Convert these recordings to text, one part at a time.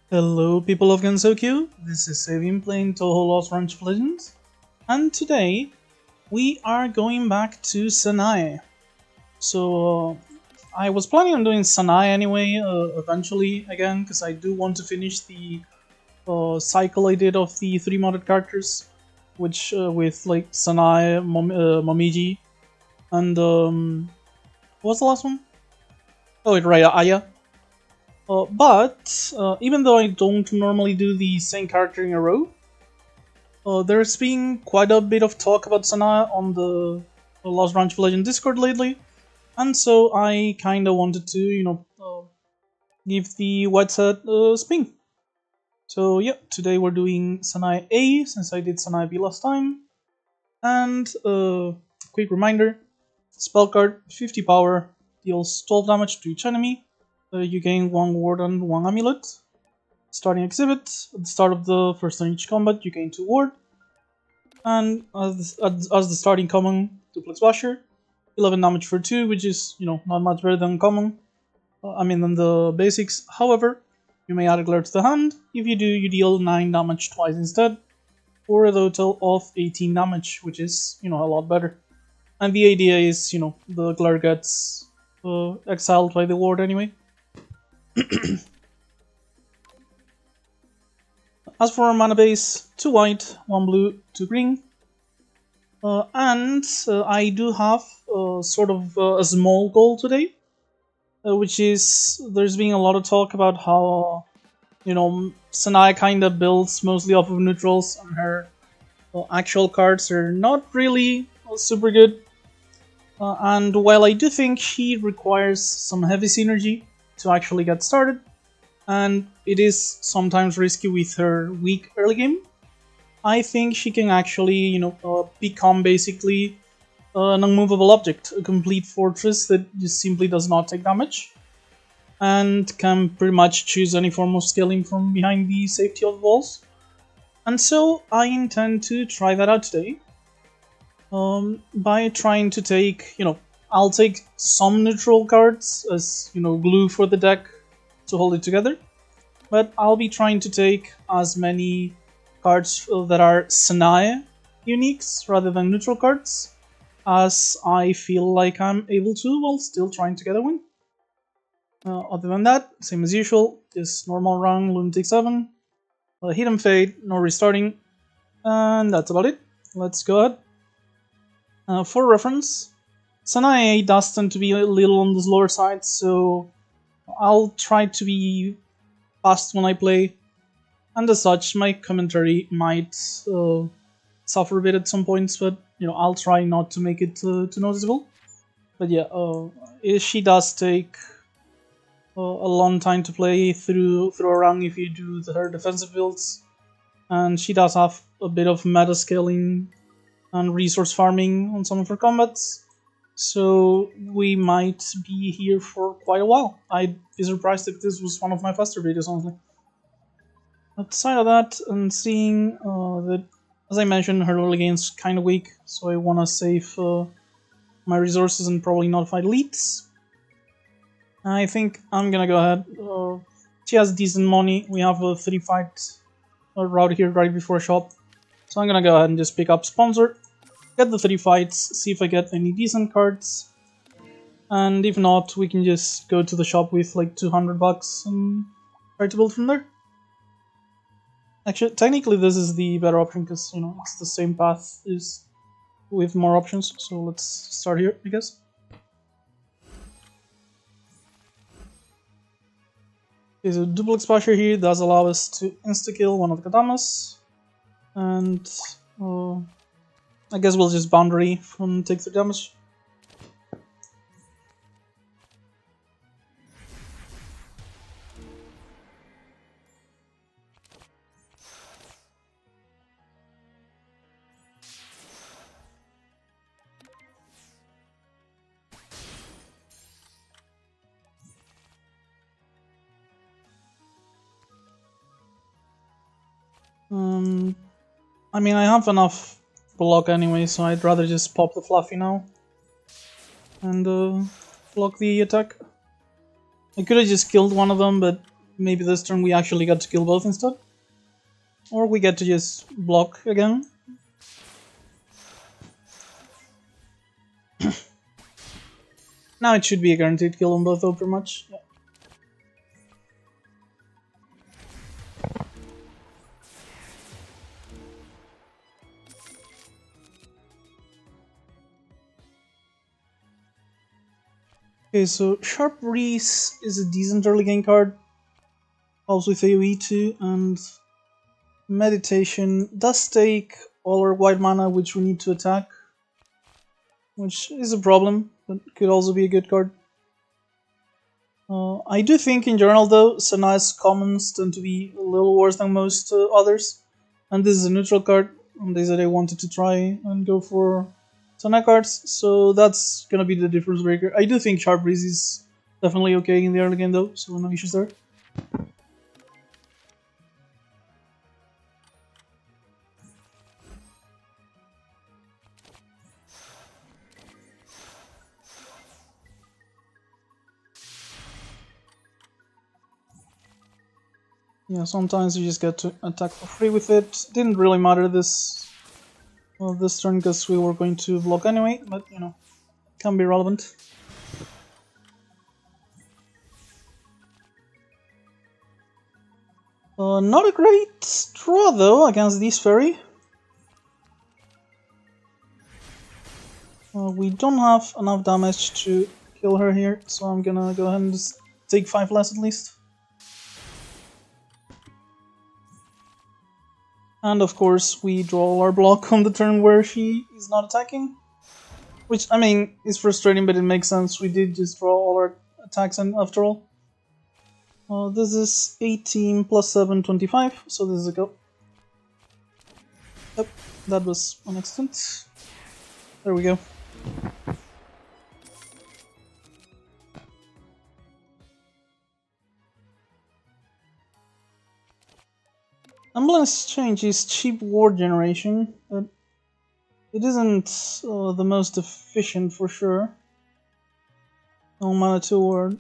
Hello people of Gensokyo, this is Savin playing Touhou Lost Ranch of Legends, and today we are going back to Sanae. So I was planning on doing Sanae anyway, eventually again, because I do want to finish the cycle I did of the 3 modded characters, which with like Sanae, Momiji, and what was the last one? Oh, wait, right, Aya. But even though I don't normally do the same character in a row, there's been quite a bit of talk about Sanae on the Lost Ranch of Legend Discord lately, and so I kinda wanted to, give the white set a spin. So yeah, today we're doing Sanae A, since I did Sanae B last time, and quick reminder, spell card, 50 power, deals 12 damage to each enemy. You gain 1 ward and 1 amulet. Starting exhibit, at the start of the first turn each combat, you gain 2 ward. And as the starting common, duplex basher, 11 damage for 2, which is, not much better than common. Than the basics. However, you may add a glare to the hand. If you do, you deal 9 damage twice instead, for a total of 18 damage, which is, a lot better. And the idea is, the glare gets exiled by the ward anyway. As for our mana base, 2 white, 1 blue, 2 green. I do have sort of a small goal today, which is there's been a lot of talk about how, Sanae kinda builds mostly off of neutrals, and her actual cards are not really super good. And while I do think she requires some heavy synergy to actually get started, and it is sometimes risky with her weak early game, I think she can actually, become basically an unmovable object, a complete fortress that just simply does not take damage, and can pretty much choose any form of scaling from behind the safety of the walls. And so I intend to try that out today, by trying to take, I'll take some neutral cards as, glue for the deck to hold it together, but I'll be trying to take as many cards that are Sanae uniques rather than neutral cards as I feel like I'm able to while still trying to get a win. Other than that, same as usual, this normal run, Lunatic 7, Hidden Fate, no restarting, and that's about it. Let's go ahead. For reference, Sanae does tend to be a little on the slower side, so I'll try to be fast when I play, and as such, my commentary might suffer a bit at some points, but I'll try not to make it too noticeable. But yeah, she does take a long time to play through a run if you do her defensive builds, and she does have a bit of meta scaling and resource farming on some of her combats, so we might be here for quite a while. I'd be surprised if this was one of my faster videos, honestly. Outside of that, and seeing that, as I mentioned, her early game's kinda weak, so I wanna save my resources and probably not fight elites. I think I'm gonna go ahead. She has decent money. We have a 3-fight route here right before shop, so I'm gonna go ahead and just pick up sponsor, get the 3 fights, see if I get any decent cards, and if not, we can just go to the shop with like 200 bucks and try to build from there. Actually, technically this is the better option because, it's the same path is with more options, so let's start here, I guess. Okay, so duplex basher here does allow us to insta-kill one of the katamas, and I guess we'll just boundary from take the damage. I have enough block anyway, so I'd rather just pop the Fluffy now and block the attack. I could have just killed one of them, but maybe this turn we actually get to kill both instead. Or we get to just block again. Now it should be a guaranteed kill on both though, pretty much. Yeah. Okay, so Sharp Breeze is a decent early game card. Helps with AoE too, and Meditation does take all our white mana which we need to attack, which is a problem, but could also be a good card. I do think in general though, Sanae's commons tend to be a little worse than most others, and this is a neutral card, and they said they wanted to try and go for Sanae cards, so that's gonna be the difference breaker. I do think Sharp Breeze is definitely okay in the early game though, so no issues there. Yeah, sometimes you just get to attack for free with it. Didn't really matter this turn because we were going to block anyway, but you know, can be relevant. Not a great draw though against this fairy. We don't have enough damage to kill her here, so I'm gonna go ahead and just take 5 less at least. And of course we draw our block on the turn where she is not attacking. Which, I mean, is frustrating, but it makes sense. We did just draw all our attacks in after all. This is 18 plus 7, 25, so this is a go. Yep, that was an accident. There we go. Emblem Exchange is cheap ward generation, but it isn't the most efficient for sure. No mana 2 ward.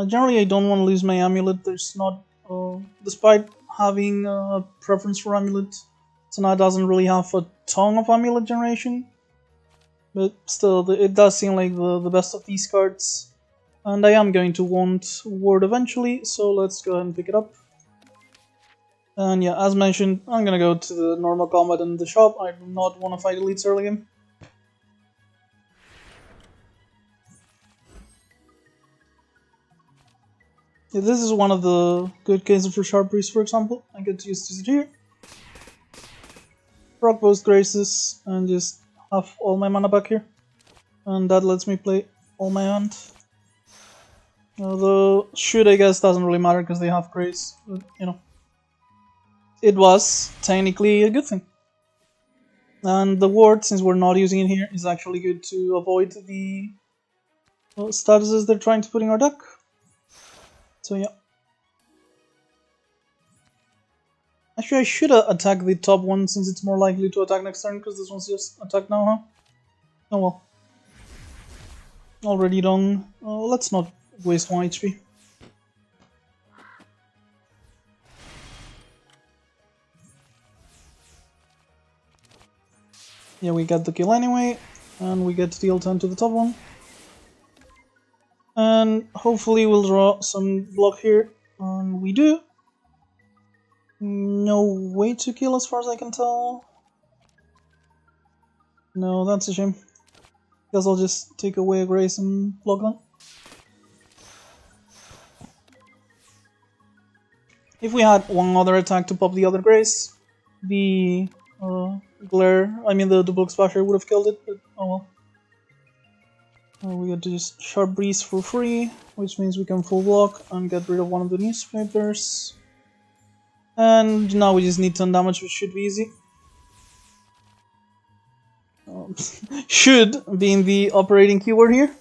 Generally I don't want to lose my amulet. There's not, despite having a preference for amulet, Sanae doesn't really have a ton of amulet generation. But still, it does seem like the best of these cards. And I am going to want ward eventually, so let's go ahead and pick it up. And yeah, as mentioned, I'm gonna go to the normal combat in the shop. I do not want to fight elites early game. Yeah, this is one of the good cases for Sharp Breeze, for example. I get to use this here. Proc both Graces, and just have all my mana back here. And that lets me play all my hand. Although, shoot I guess doesn't really matter because they have Grace, but you know. It was technically a good thing. And the ward, since we're not using it here, is actually good to avoid the statuses they're trying to put in our deck. So yeah. Actually I should attack the top one since it's more likely to attack next turn, because this one's just attack now, huh? Oh well. Already done. Let's not waste 1 HP. Yeah, we get the kill anyway, and we get to deal 10 to the top one. And hopefully we'll draw some block here, and we do. No way to kill as far as I can tell. No, that's a shame. Guess I'll just take away a Grace and block them. If we had one other attack to pop the other Grace, the the Duplex Spire would have killed it, but oh well. We get to just Sharp Breeze for free, which means we can full block and get rid of one of the newspapers. And now we just need 10 damage, which should be easy. Should being the operating keyword here.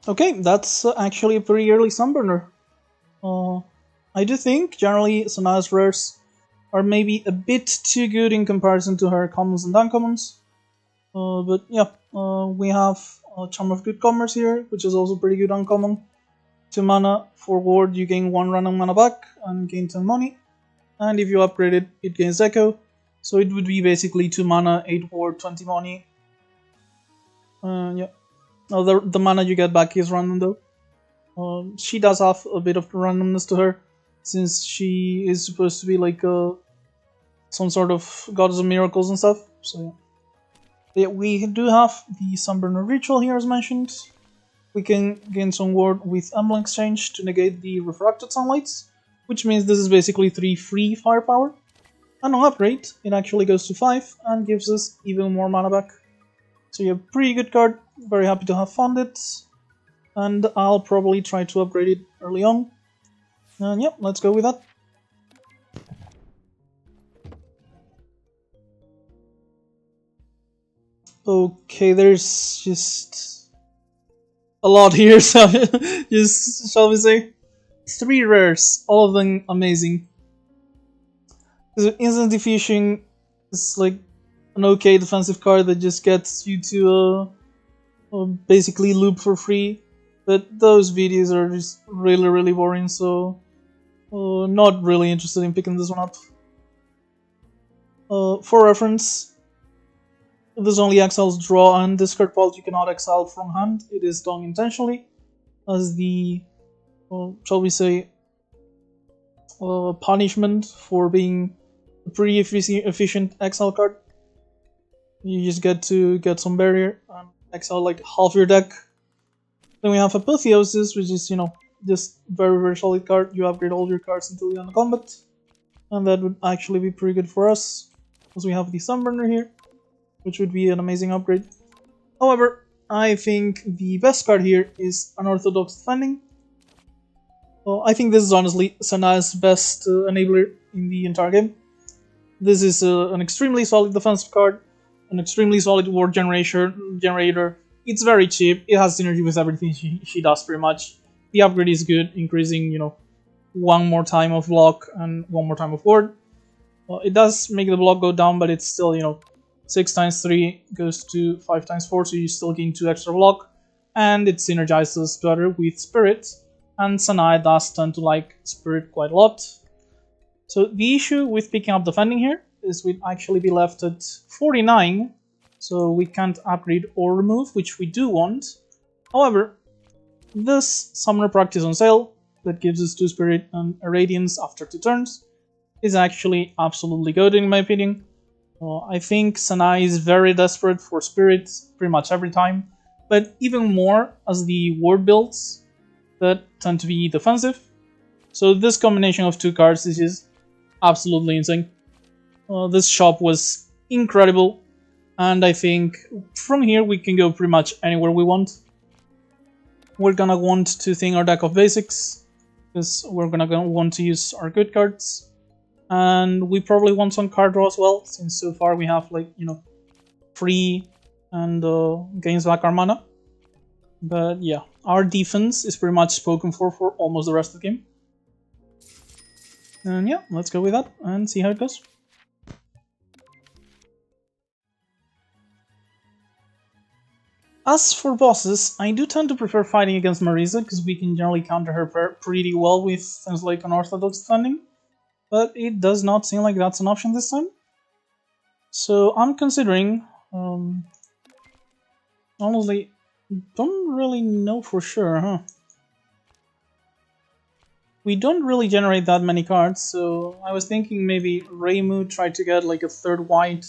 Okay, that's actually a pretty early Sunburner. I do think generally Sanae's rares are maybe a bit too good in comparison to her commons and uncommons. But yeah, we have Charm of Good Commerce here, which is also pretty good uncommon. 2 mana for ward, you gain 1 random mana back and gain 10 money. And if you upgrade it, it gains Echo. So it would be basically 2 mana, 8 ward, 20 money. Yeah. Now the mana you get back is random though. She does have a bit of randomness to her, since she is supposed to be like some sort of goddess of miracles and stuff. So yeah, we do have the Sunburner Ritual here as mentioned. We can gain some ward with Emblem Exchange to negate the refracted sunlights, which means this is basically 3 free firepower. And on upgrade, it actually goes to 5 and gives us even more mana back. So yeah, pretty good card, very happy to have found it. And I'll probably try to upgrade it early on. And yeah, let's go with that. Okay, there's just a lot here, so just shall we say 3 rares, all of them amazing. Instant Diffusion is like an okay defensive card that just gets you to basically loop for free, but those videos are just really boring, so not really interested in picking this one up. For reference, this only exiles draw and discard piles you cannot exile from hand. It is done intentionally as the, shall we say, punishment for being a pretty efficient exile card. You just get to get some barrier and exile like half your deck. Then we have Apotheosis, which is, just very solid card. You upgrade all your cards until the end of combat, and that would actually be pretty good for us, because we have the Sunburner here, which would be an amazing upgrade. However, I think the best card here is Unorthodox Defending. I think this is honestly Sanae's best enabler in the entire game. This is an extremely solid defensive card, an extremely solid ward generator. It's very cheap, it has synergy with everything she does pretty much. The upgrade is good, increasing, 1 more time of block and 1 more time of ward. It does make the block go down, but it's still, 6 times 3 goes to 5 times 4, so you still gain 2 extra block. And it synergizes better with Spirit, and Sanae does tend to like Spirit quite a lot. So the issue with picking up Defending here is we'd actually be left at 49, so we can't upgrade or remove, which we do want. However, this Summoner Practice on sale, that gives us 2 Spirit and a Radiance after 2 turns, is actually absolutely good in my opinion. I think Sanae is very desperate for Spirit pretty much every time, but even more as the ward builds that tend to be defensive. So this combination of 2 cards is just absolutely insane. This shop was incredible, and I think from here we can go pretty much anywhere we want. We're gonna want to think our deck of basics, because we're gonna want to use our good cards. And we probably want some card draw as well, since so far we have free and gains back our mana. But yeah, our defense is pretty much spoken for almost the rest of the game. And yeah, let's go with that and see how it goes. As for bosses, I do tend to prefer fighting against Marisa, because we can generally counter her pretty well with things like Unorthodox Defending. But it does not seem like that's an option this time. So I'm considering, honestly, don't really know for sure, huh? We don't really generate that many cards, so I was thinking maybe Reimu tried to get like a 3rd white,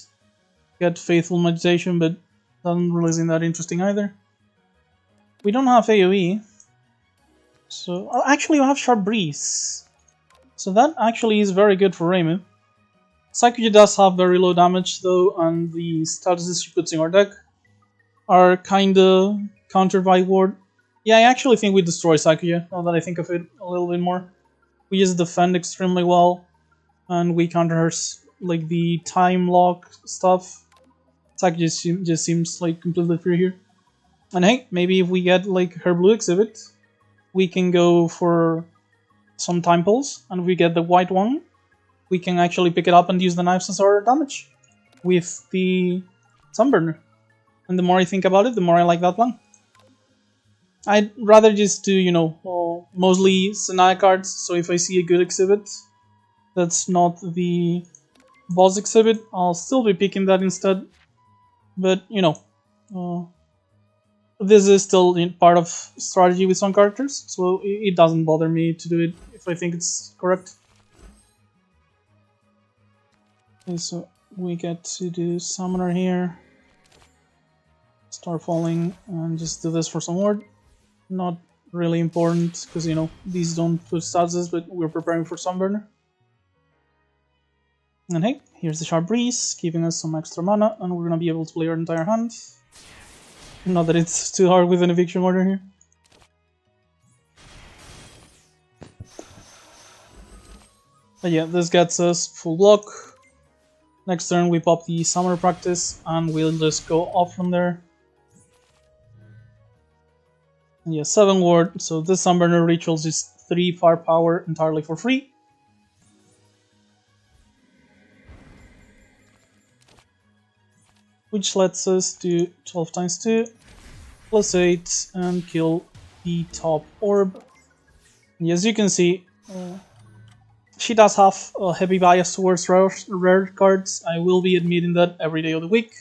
get Faithful Meditation, but doesn't really seem that interesting either. We don't have AoE, so actually we have Sharp Breeze. So that actually is very good for Reimu. Psychogy does have very low damage though, and the statuses she puts in our deck are kinda countered by ward. Yeah, I actually think we destroy Psychogy, now that I think of it a little bit more. We just defend extremely well, and we counter her like the time lock stuff. Psychogy just seems like completely free here. And hey, maybe if we get like her blue exhibit, we can go for some time pulse, and we get the white one, we can actually pick it up and use the knives as our damage with the Sunburner. And the more I think about it, the more I like that plan. I'd rather just do, you know, mostly Sanae cards, so if I see a good exhibit that's not the boss exhibit, I'll still be picking that instead. But, you know, this is still part of strategy with some characters, so it doesn't bother me to do it if I think it's correct. Okay, so we get to do Summoner here. Start falling and just do this for some ward. Not really important because, you know, these don't put statuses, but we're preparing for Sunburner. And hey, here's the Sharp Breeze, giving us some extra mana, and we're gonna be able to play our entire hand. Not that it's too hard with an Eviction Order here. But yeah, this gets us full block. Next turn we pop the Summer Practice, and we'll just go off from there. And yeah, 7 ward, so this Sunburner Rituals is 3 firepower entirely for free. Which lets us do 12 times 2, plus 8, and kill the top orb. And as you can see, she does have a heavy bias towards rare cards. I will be admitting that every day of the week.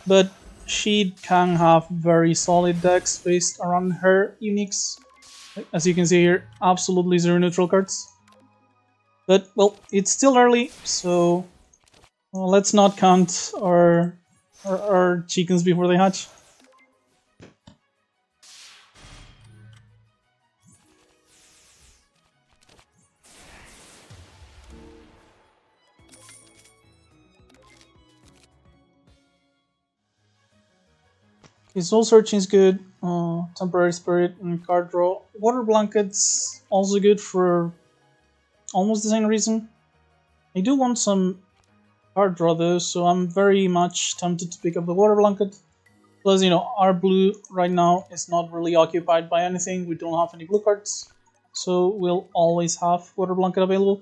But she can have very solid decks based around her uniques. As you can see here, absolutely 0 neutral cards. But, well, it's still early, so let's not count our chickens before they hatch. Okay, Soul Searching is good, Temporary Spirit and card draw. Water Blanket's also good for almost the same reason. I do want some card draw though, so I'm very much tempted to pick up the Water Blanket. Plus, you know, our blue right now is not really occupied by anything. We don't have any blue cards, so we'll always have Water Blanket available.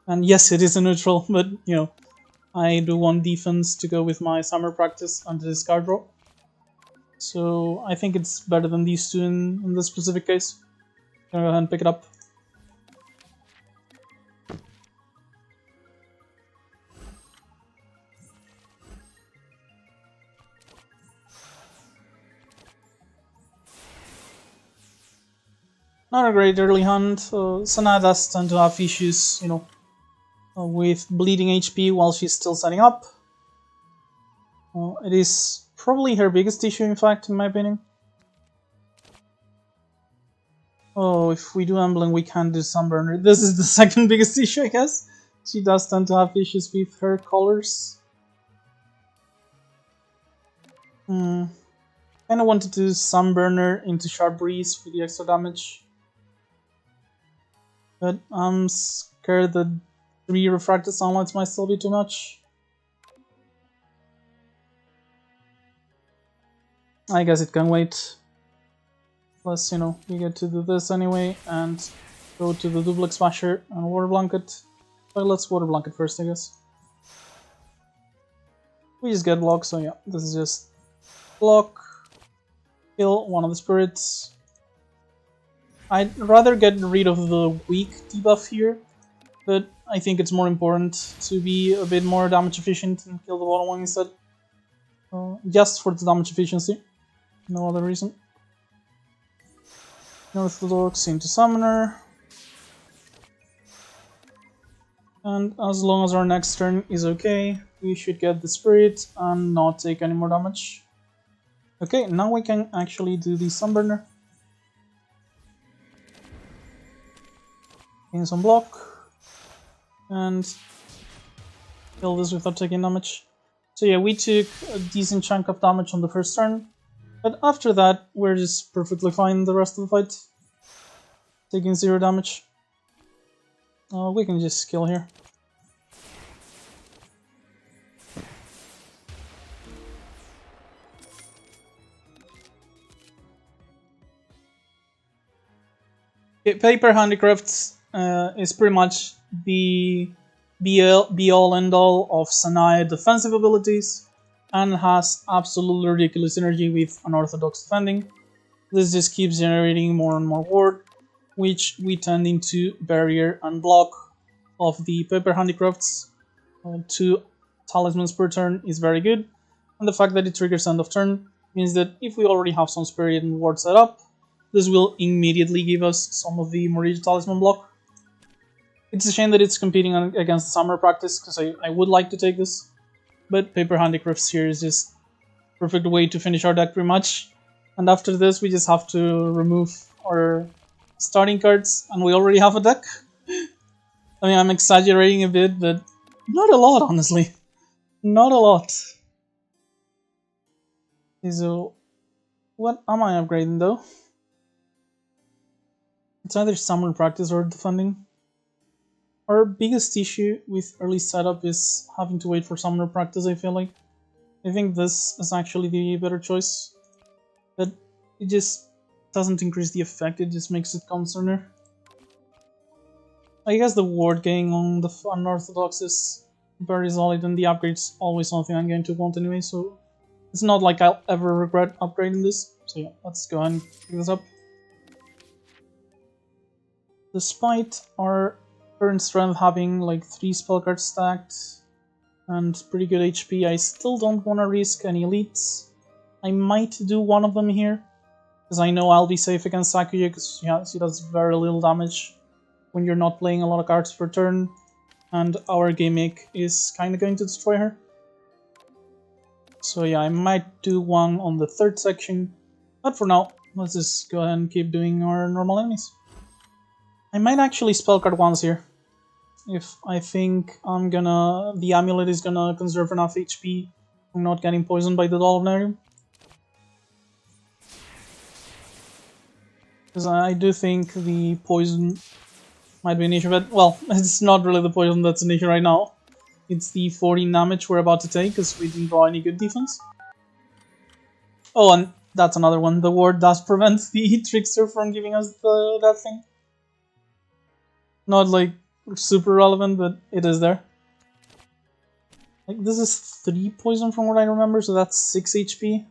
And yes, it is a neutral, but, you know, I do want defense to go with my Summer Practice and this card draw. So I think it's better than these two in this specific case. I'm gonna go ahead and pick it up. Not a great early hand. Sanae does tend to have issues, you know, with bleeding HP while she's still setting up. It is probably her biggest issue, in fact, in my opinion. Oh, if we do Emblem, we can't do Sunburner. This is the second biggest issue, I guess. She does tend to have issues with her colors. Kinda wanted to Sunburner into Sharp Breeze for the extra damage. But I'm scared that 3 Refracted Sunlights might still be too much. I guess it can wait. Plus, you know, we get to do this anyway and go to the Duplex Smasher and Water Blanket. But let's Water Blanket first, I guess. We just get block, so yeah, this is just block, kill one of the spirits. I'd rather get rid of the weak debuff here, but I think it's more important to be a bit more damage efficient and kill the bottom one instead. Just for the damage efficiency, no other reason. Orthodox into Summoner. And as long as our next turn is okay, we should get the Spirit and not take any more damage. Okay, now we can actually do the Sunburner. Gain some block. And kill this without taking damage. So yeah, we took a decent chunk of damage on the first turn. But after that, we're just perfectly fine the rest of the fight. Taking 0 damage. We can just kill here. Okay, Paper Handicrafts is pretty much the be all end all of Sanae defensive abilities and has absolutely ridiculous synergy with unorthodox defending. This just keeps generating more and more ward, which we turn into barrier and block of the paper handicrafts. 2 talismans per turn is very good, and the fact that it triggers end of turn means that if we already have some spirit and ward set up, this will immediately give us some of the Morija talisman block. It's a shame that it's competing against the summer practice, because I would like to take this, but paper handicrafts here is just perfect way to finish our deck pretty much. And after this we just have to remove our starting cards, and we already have a deck. I mean, I'm exaggerating a bit, but not a lot, honestly. Not a lot. So, what am I upgrading though? It's either summer practice or defending. Our biggest issue with early setup is having to wait for summoner practice, I feel like. I think this is actually the better choice. But it just doesn't increase the effect, it just makes it come sooner. I guess the ward gain on the unorthodox is very solid, and the upgrade's always something I'm going to want anyway, so it's not like I'll ever regret upgrading this. So yeah, let's go ahead and pick this up. Despite our current strength having like 3 spell cards stacked and pretty good HP, I still don't want to risk any elites. I might do one of them here, because I know I'll be safe against Sakuya, because she does very little damage when you're not playing a lot of cards per turn, and our gimmick is kind of going to destroy her. So yeah, I might do one on the 3rd section, but for now, let's just go ahead and keep doing our normal enemies. I might actually spellcard once here, if I think the amulet is gonna conserve enough HP from not getting poisoned by the Doll of Nerium. Because I do think the poison might be an issue, but well, it's not really the poison that's an issue right now. It's the 14 damage we're about to take, because we didn't draw any good defense. Oh, and that's another one. The ward does prevent the trickster from giving us that thing. Not like super relevant, but it is there. Like, this is 3 poison from what I remember, so that's 6 HP.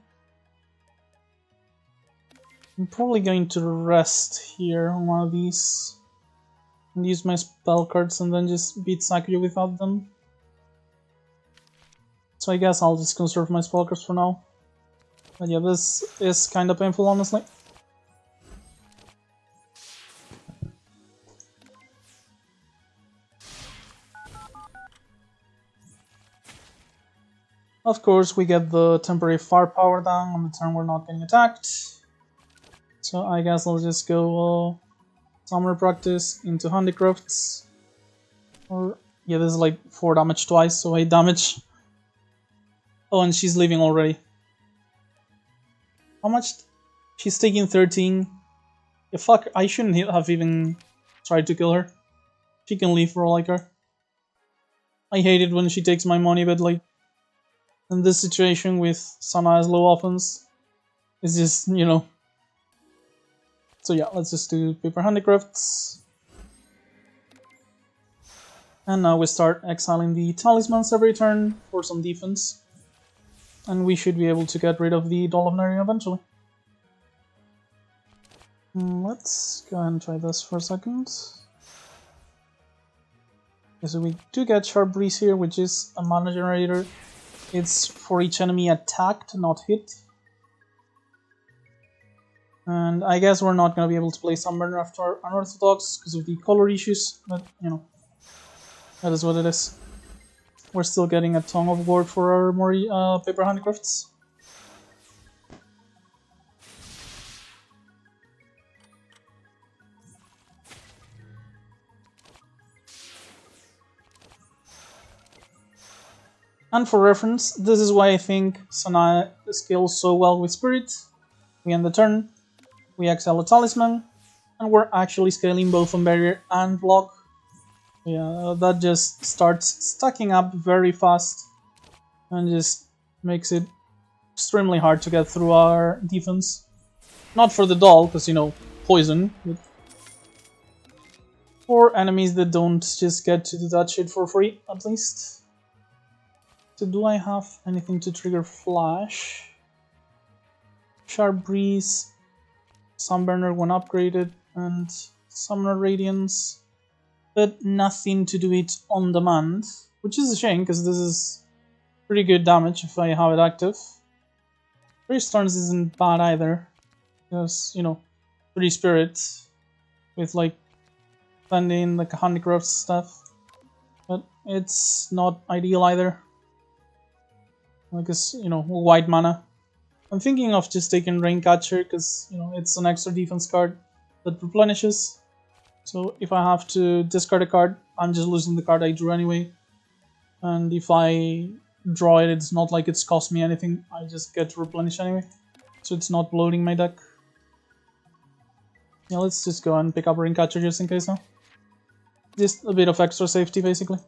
I'm probably going to rest here on one of these and use my spell cards and then just beat Sakuya without them. So I guess I'll just conserve my spell cards for now. But yeah, this is kind of painful, honestly. Of course, we get the temporary firepower down on the turn we're not getting attacked. So I guess I'll just go summer practice into handicrafts. Or yeah, this is like 4 damage twice, so 8 damage. Oh, and she's leaving already. How much? She's taking 13. Yeah, fuck, I shouldn't have even tried to kill her. She can leave for all I care. I hate it when she takes my money, but like, in this situation with Sanae's low offense, it's just, you know. So yeah, let's just do paper handicrafts. And now we start exiling the talismans every turn for some defense. And we should be able to get rid of the Doll of Nerium eventually. Let's go ahead and try this for a second. Okay, so we do get Sharp Breeze here, which is a mana generator. It's for each enemy attacked, not hit. And I guess we're not going to be able to play Sunburner after Unorthodox because of the color issues, but you know, that is what it is. We're still getting a ton of ward for our paper handicrafts. And for reference, this is why I think Sanae scales so well with Spirit. We end the turn, we exile a talisman, and we're actually scaling both on barrier and block. Yeah, that just starts stacking up very fast and just makes it extremely hard to get through our defense. Not for the doll, because, you know, poison, but for enemies that don't just get to do that shit for free, at least. So do I have anything to trigger Flash? Sharp Breeze, Sunburner when upgraded, and Summoner Radiance. But nothing to do it on demand, which is a shame because this is pretty good damage if I have it active. 3 Storms isn't bad either, because, you know, 3 Spirits with like funding like handicraft stuff, but it's not ideal either. Because, you know, white mana. I'm thinking of just taking Raincatcher because, you know, it's an extra defense card that replenishes. So if I have to discard a card, I'm just losing the card I drew anyway. And if I draw it, it's not like it's cost me anything. I just get to replenish anyway. So it's not bloating my deck. Yeah, let's just go and pick up Raincatcher just in case now. Just a bit of extra safety, basically.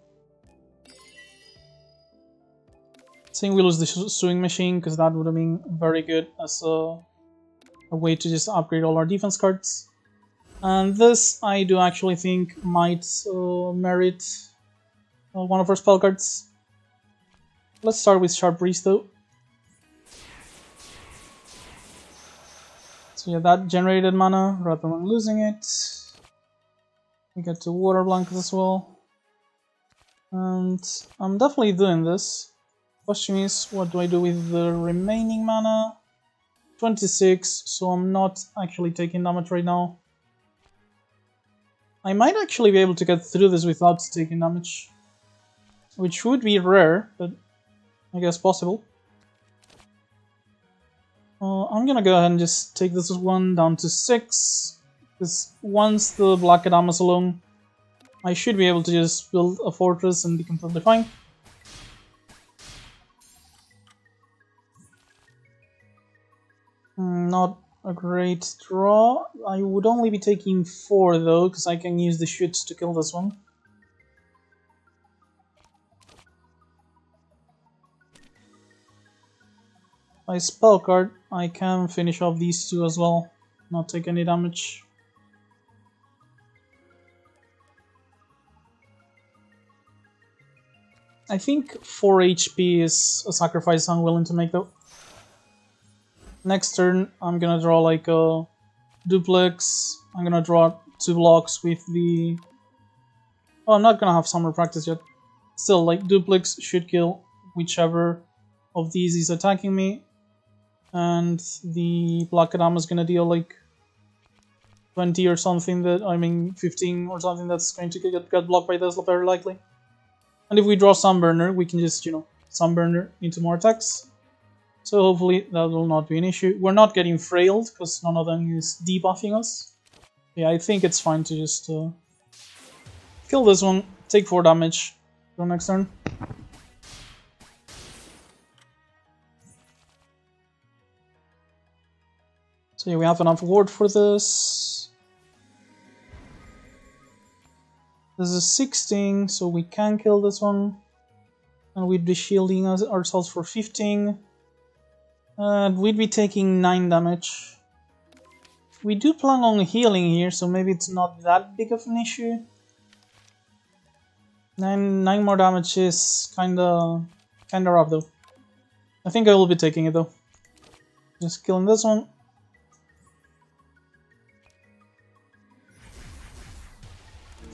Saying we lose the Sewing Machine, because that would have been very good as a way to just upgrade all our defense cards. And this, I do actually think, might merit one of our spell cards. Let's start with Sharp Breeze, though. So yeah, that generated mana, rather than losing it. We get to Water Blanket as well. And I'm definitely doing this. Question is, what do I do with the remaining mana? 26, so I'm not actually taking damage right now. I might actually be able to get through this without taking damage, which would be rare, but I guess possible. I'm gonna go ahead and just take this one down to 6, because once the Black Adam is alone, I should be able to just build a fortress and be completely fine. Not a great draw. I would only be taking 4 though, because I can use the shoots to kill this one. By spell card, I can finish off these 2 as well, not take any damage. I think 4 HP is a sacrifice I'm willing to make though. Next turn, I'm gonna draw like a duplex. I'm gonna draw 2 blocks with the... Oh, I'm not gonna have summer practice yet. Still, like, duplex should kill whichever of these is attacking me. And the Black Adam is gonna deal like 20 or something, 15 or something that's going to get blocked by this very likely. And if we draw Sunburner, we can just, you know, Sunburner into more attacks. So hopefully that will not be an issue. We're not getting frailed because none of them is debuffing us. Yeah, I think it's fine to just kill this one, take 4 damage, go next turn. So yeah, we have enough ward for this. This is 16, so we can kill this one. And we'd be shielding ourselves for 15. And we'd be taking 9 damage. We do plan on healing here, so maybe it's not that big of an issue. 9 more damage is kinda rough though. I think I will be taking it though. Just killing this one.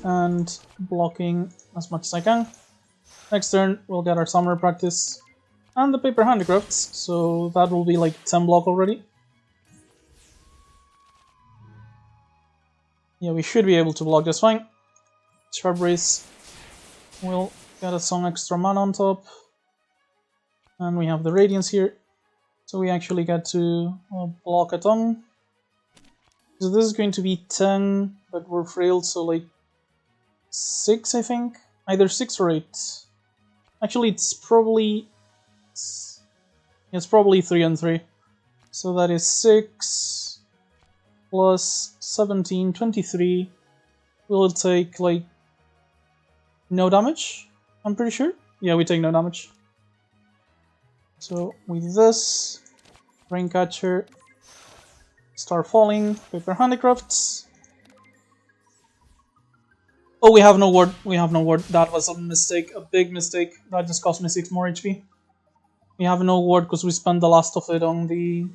And blocking as much as I can. Next turn, we'll get our summer practice and the paper handicrafts, so that will be like 10 block already. Yeah, we should be able to block just fine. Sharp Breeze will get us some extra mana on top. And we have the Radiance here, so we actually get to block a ton. So this is going to be 10, but we're frailed, so like 6, I think. Either 6 or 8. Actually, it's probably 3 and 3. So that is 6 plus 17, 23. Will it take like no damage? I'm pretty sure. Yeah, we take no damage. So with this, Raincatcher, Star Falling, Paper Handicrafts. Oh, we have no ward. We have no ward. That was a mistake. A big mistake. That just cost me 6 more HP. We have no ward because we spent the last of it on the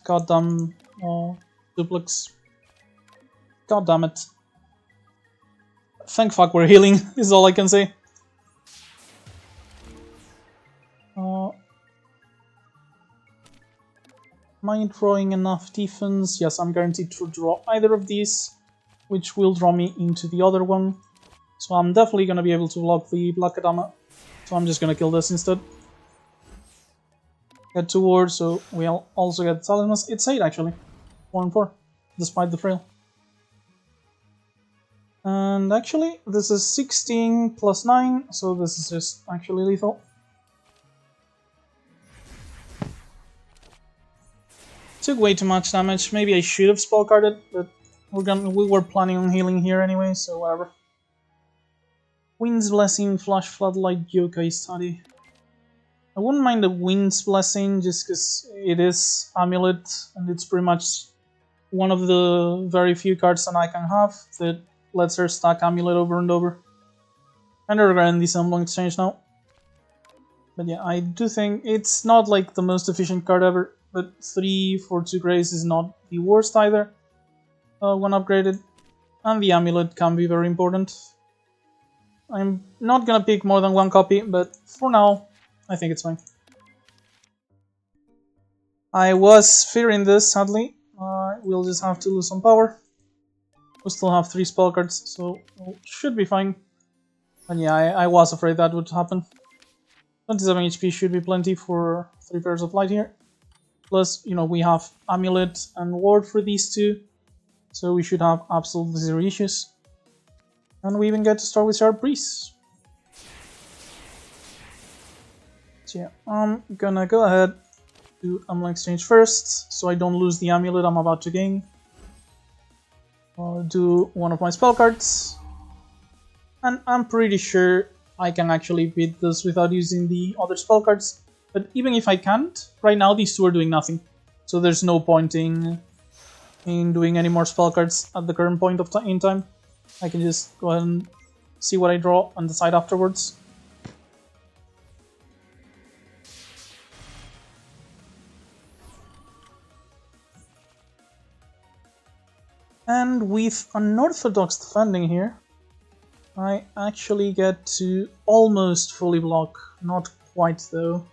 goddamn duplex. God damn it. Thank fuck we're healing, is all I can say. Am I drawing enough defense? Yes, I'm guaranteed to draw either of these, which will draw me into the other one. So I'm definitely going to be able to block the Black Adama. So I'm just going to kill this instead. Get 2 wards, so we'll also get Talismas. It's 8 actually. 4 and 4, despite the frail. And actually, this is 16 plus 9, so this is just actually lethal. Took way too much damage. Maybe I should have spellcarded, but we were planning on healing here anyway, so whatever. Wind's Blessing, Flash Floodlight, Yokai Study. I wouldn't mind the Wind's Blessing just because it is Amulet, and it's pretty much one of the very few cards that I can have that lets her stack Amulet over and over. Kinda regretting this Emblem Exchange now. But yeah, I do think it's not like the most efficient card ever. But 3 for 2 grace is not the worst either when upgraded, and the amulet can be very important. I'm not gonna pick more than 1 copy, but for now, I think it's fine. I was fearing this, sadly. We'll just have to lose some power. We still have 3 spell cards, so it should be fine. And yeah, I was afraid that would happen. 27 HP should be plenty for 3 pairs of light here. Plus, you know, we have Amulet and Ward for these 2, so we should have absolutely 0 issues. And we even get to start with Sharp Breeze. So yeah, I'm gonna go ahead, do Emblem Exchange first, so I don't lose the Amulet I'm about to gain. I'll do one of my spell cards. And I'm pretty sure I can actually beat this without using the other spell cards. But even if I can't, right now these 2 are doing nothing. So there's no point in doing any more spell cards at the current point of in time. I can just go ahead and see what I draw and decide afterwards. And with unorthodox defending here, I actually get to almost fully block, not quite though.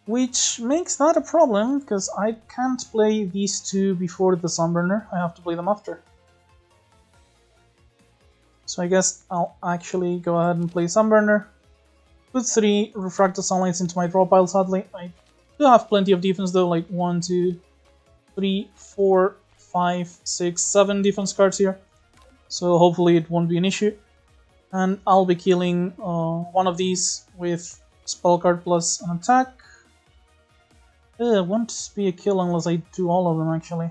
Which makes that a problem, because I can't play these 2 before the Sunburner, I have to play them after. So I guess I'll actually go ahead and play Sunburner. Put 3 Refracted Sunlights into my draw pile, sadly. I do have plenty of defense though, like 1, 2, 3, 4, 5, 6, 7 defense cards here. So hopefully it won't be an issue. And I'll be killing one of these with Spell card plus an attack. It won't be a kill unless I do all of them, actually.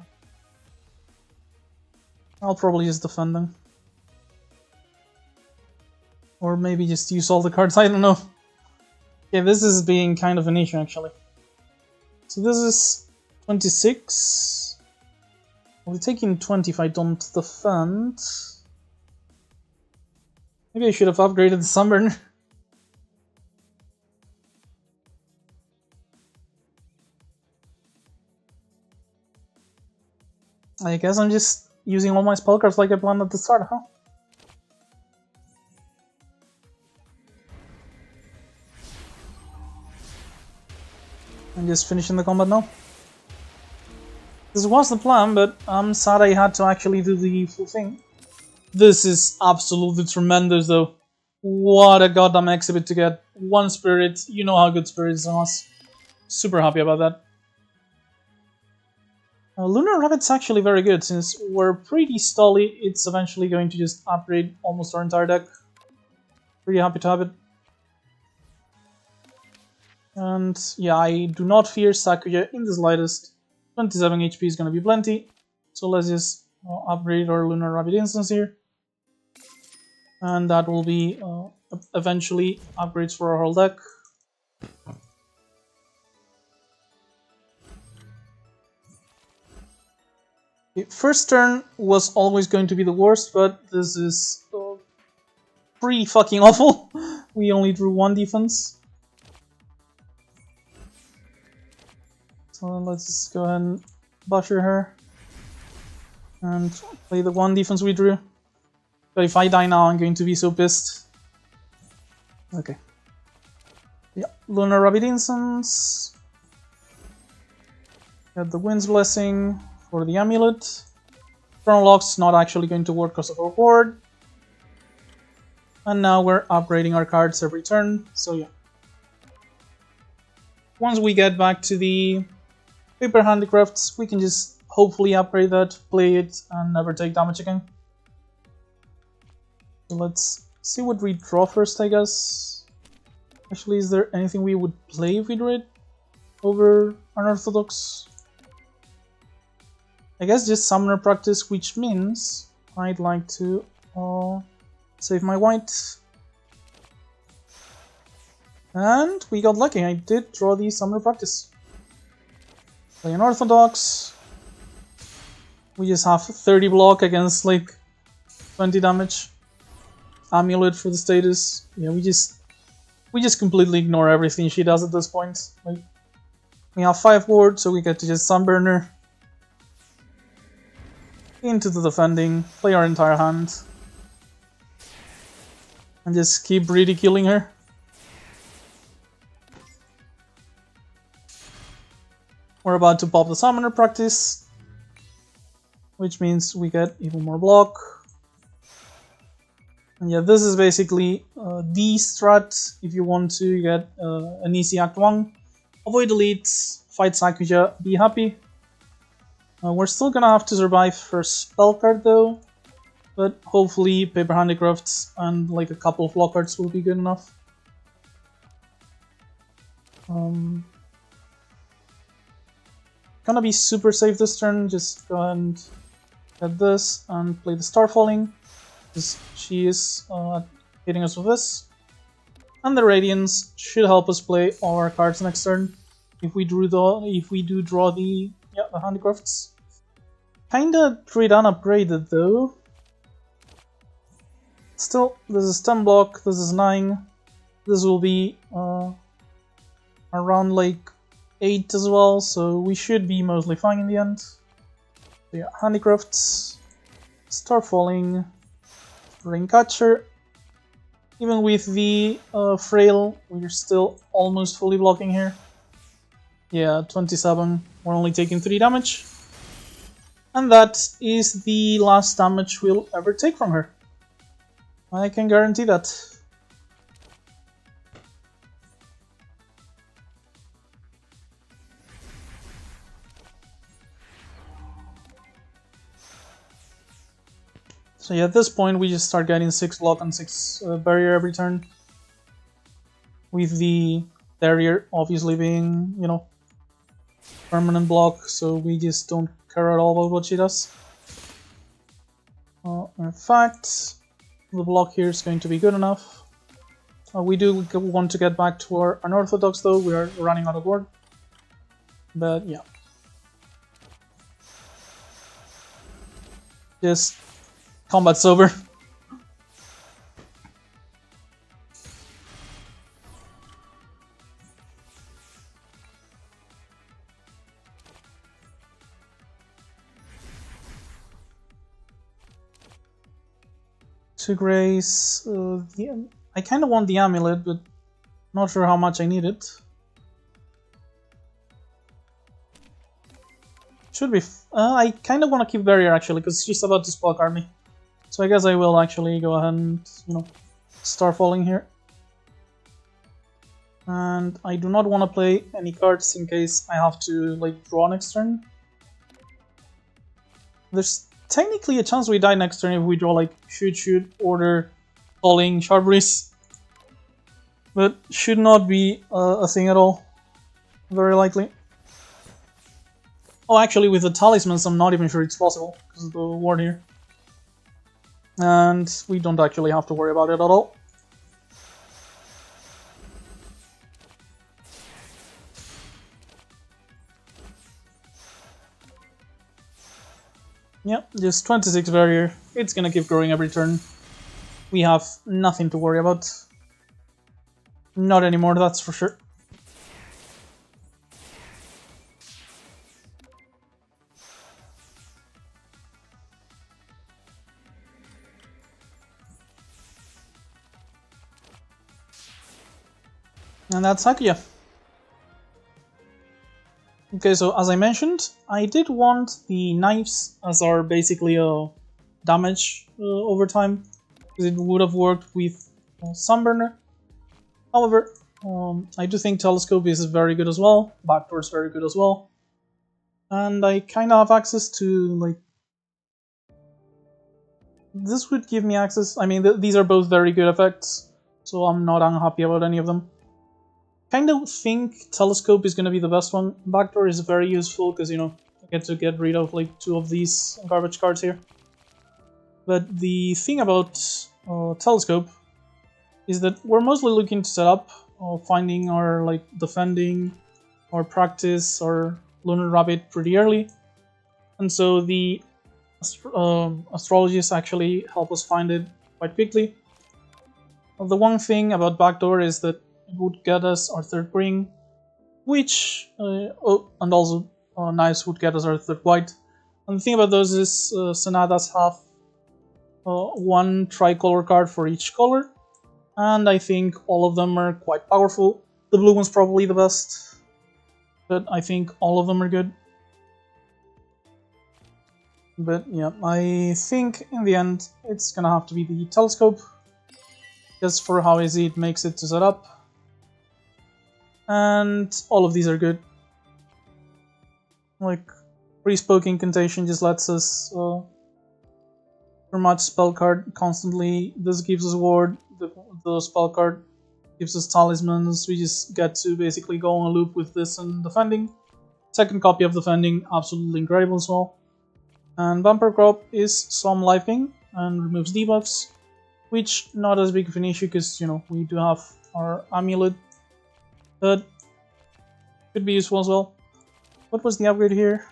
I'll probably just defend them. Or maybe just use all the cards, I don't know. Yeah, this is being kind of an issue, actually. So this is 26. I'll be taking 20 if I don't defend. Maybe I should have upgraded the Sunburn. I guess I'm just using all my spell cards like I planned at the start, huh? I'm just finishing the combat now. This was the plan, but I'm sad I had to actually do the full thing. This is absolutely tremendous though. What a goddamn exhibit to get. 1 spirit, you know how good spirit is on us. Super happy about that. Lunar Rabbit's actually very good, since we're pretty stally, it's eventually going to just upgrade almost our entire deck. Pretty happy to have it. And yeah, I do not fear Sakuya in the slightest. 27 HP is going to be plenty, so let's just upgrade our Lunar Rabbit instance here. And that will be eventually upgrades for our whole deck. Okay, first turn was always going to be the worst, but this is pretty fucking awful. We only drew 1 defense. So let's just go ahead and buffer her and play the 1 defense we drew. But if I die now, I'm going to be so pissed. Okay. Yeah, Lunar Rabbit Incense. Got the Wind's Blessing for the amulet. Chrono Lock's not actually going to work because of our ward. And now we're upgrading our cards every turn, so yeah. Once we get back to the paper handicrafts, we can just hopefully upgrade that, play it, and never take damage again. So let's see what we draw first, I guess. Actually, is there anything we would play if we drew it over Unorthodox? I guess just Summoner Practice, which means I'd like to save my white. And we got lucky, I did draw the Summoner Practice. Play Unorthodox. We just have 30 block against like 20 damage. Amulet for the status. Yeah, we just completely ignore everything she does at this point. Like, we have 5 board, so we get to just Sunburn her. Into the defending, play our entire hand. And just keep ridiculing her. We're about to pop the Summoner Practice, which means we get even more block. And yeah, this is basically the strat if you want to get an easy Act 1. Avoid elites, fight Sakuja, be happy. We're still gonna have to survive for spell card though, but hopefully paper handicrafts and like a couple of block cards will be good enough. Gonna be super safe this turn, just go ahead and get this and play the Star Falling, because she is hitting us with this. And the Radiance should help us play all our cards next turn if we do draw the handicrafts. Kinda trade unupgraded though. Still, this is 10 block, this is 9. This will be around like 8 as well, so we should be mostly fine in the end. So yeah, handicrafts, Star Falling, Raincatcher. Even with the Frail, we're still almost fully blocking here. Yeah, 27. We're only taking 3 damage. And that is the last damage we'll ever take from her. I can guarantee that. So yeah, at this point we just start getting 6 block and 6 barrier every turn. With the barrier obviously being, you know, permanent block, so we just don't care at all about what she does. In fact, the block here is going to be good enough. We do want to get back to our Unorthodox though, we are running out of board. But yeah. Just combat's over. To grace, I kind of want the amulet, but not sure how much I need it. Should be. I kind of want to keep barrier actually, because she's about to spell card me. So I guess I will actually go ahead and, you know, start falling here. And I do not want to play any cards in case I have to like draw next turn. There's technically a chance we die next turn if we draw like shoot, order, falling, sharp breeze. But should not be a thing at all. Very likely. Oh, actually with the talismans I'm not even sure it's possible because of the ward here. And we don't actually have to worry about it at all. Yeah, just 26 barrier. It's gonna keep growing every turn. We have nothing to worry about. Not anymore, that's for sure. And that's Hakuya. Okay, so as I mentioned, I did want the knives as our basically damage over time, because it would have worked with Sunburner. However, I do think Telescope is very good as well, Backdoor is very good as well, and I kind of have access to, like, this would give me access. I mean, these are both very good effects, so I'm not unhappy about any of them. Kind of think Telescope is going to be the best one. Backdoor is very useful because, you know, I get to get rid of like 2 of these garbage cards here. But the thing about Telescope is that we're mostly looking to set up, finding our like defending, or practice, or Lunar Rabbit pretty early, and so the astrologists actually help us find it quite quickly. The one thing about Backdoor is that it would get us our 3rd green, which and also knives would get us our 3rd white. And the thing about those is Sanae does have 1 tricolor card for each color, and I think all of them are quite powerful. The blue one's probably the best, but I think all of them are good. But yeah, I think in the end it's gonna have to be the Telescope, just for how easy it makes it to set up. And all of these are good. Like, Bespoke Incantation just lets us much spell card constantly. This gives us ward, the spell card gives us talismans. We just get to basically go on a loop with this and defending. 2nd copy of defending, absolutely incredible as well. And Bumper Crop is some life gain and removes debuffs, which not as big of an issue because, you know, we do have our amulet, but could be useful as well. What was the upgrade here?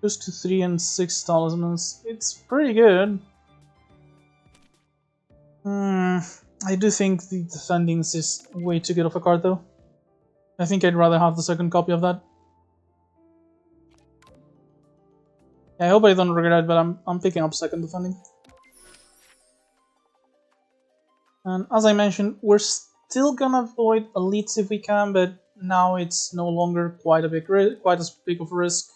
Goes to 3 and 6 talismans. It's pretty good. I do think the defending is just way too good of a card though. I think I'd rather have the 2nd copy of that. Yeah, I hope I don't regret it, but I'm picking up 2nd defending. And as I mentioned, we're still gonna avoid elites if we can, but now it's no longer quite as big of a risk.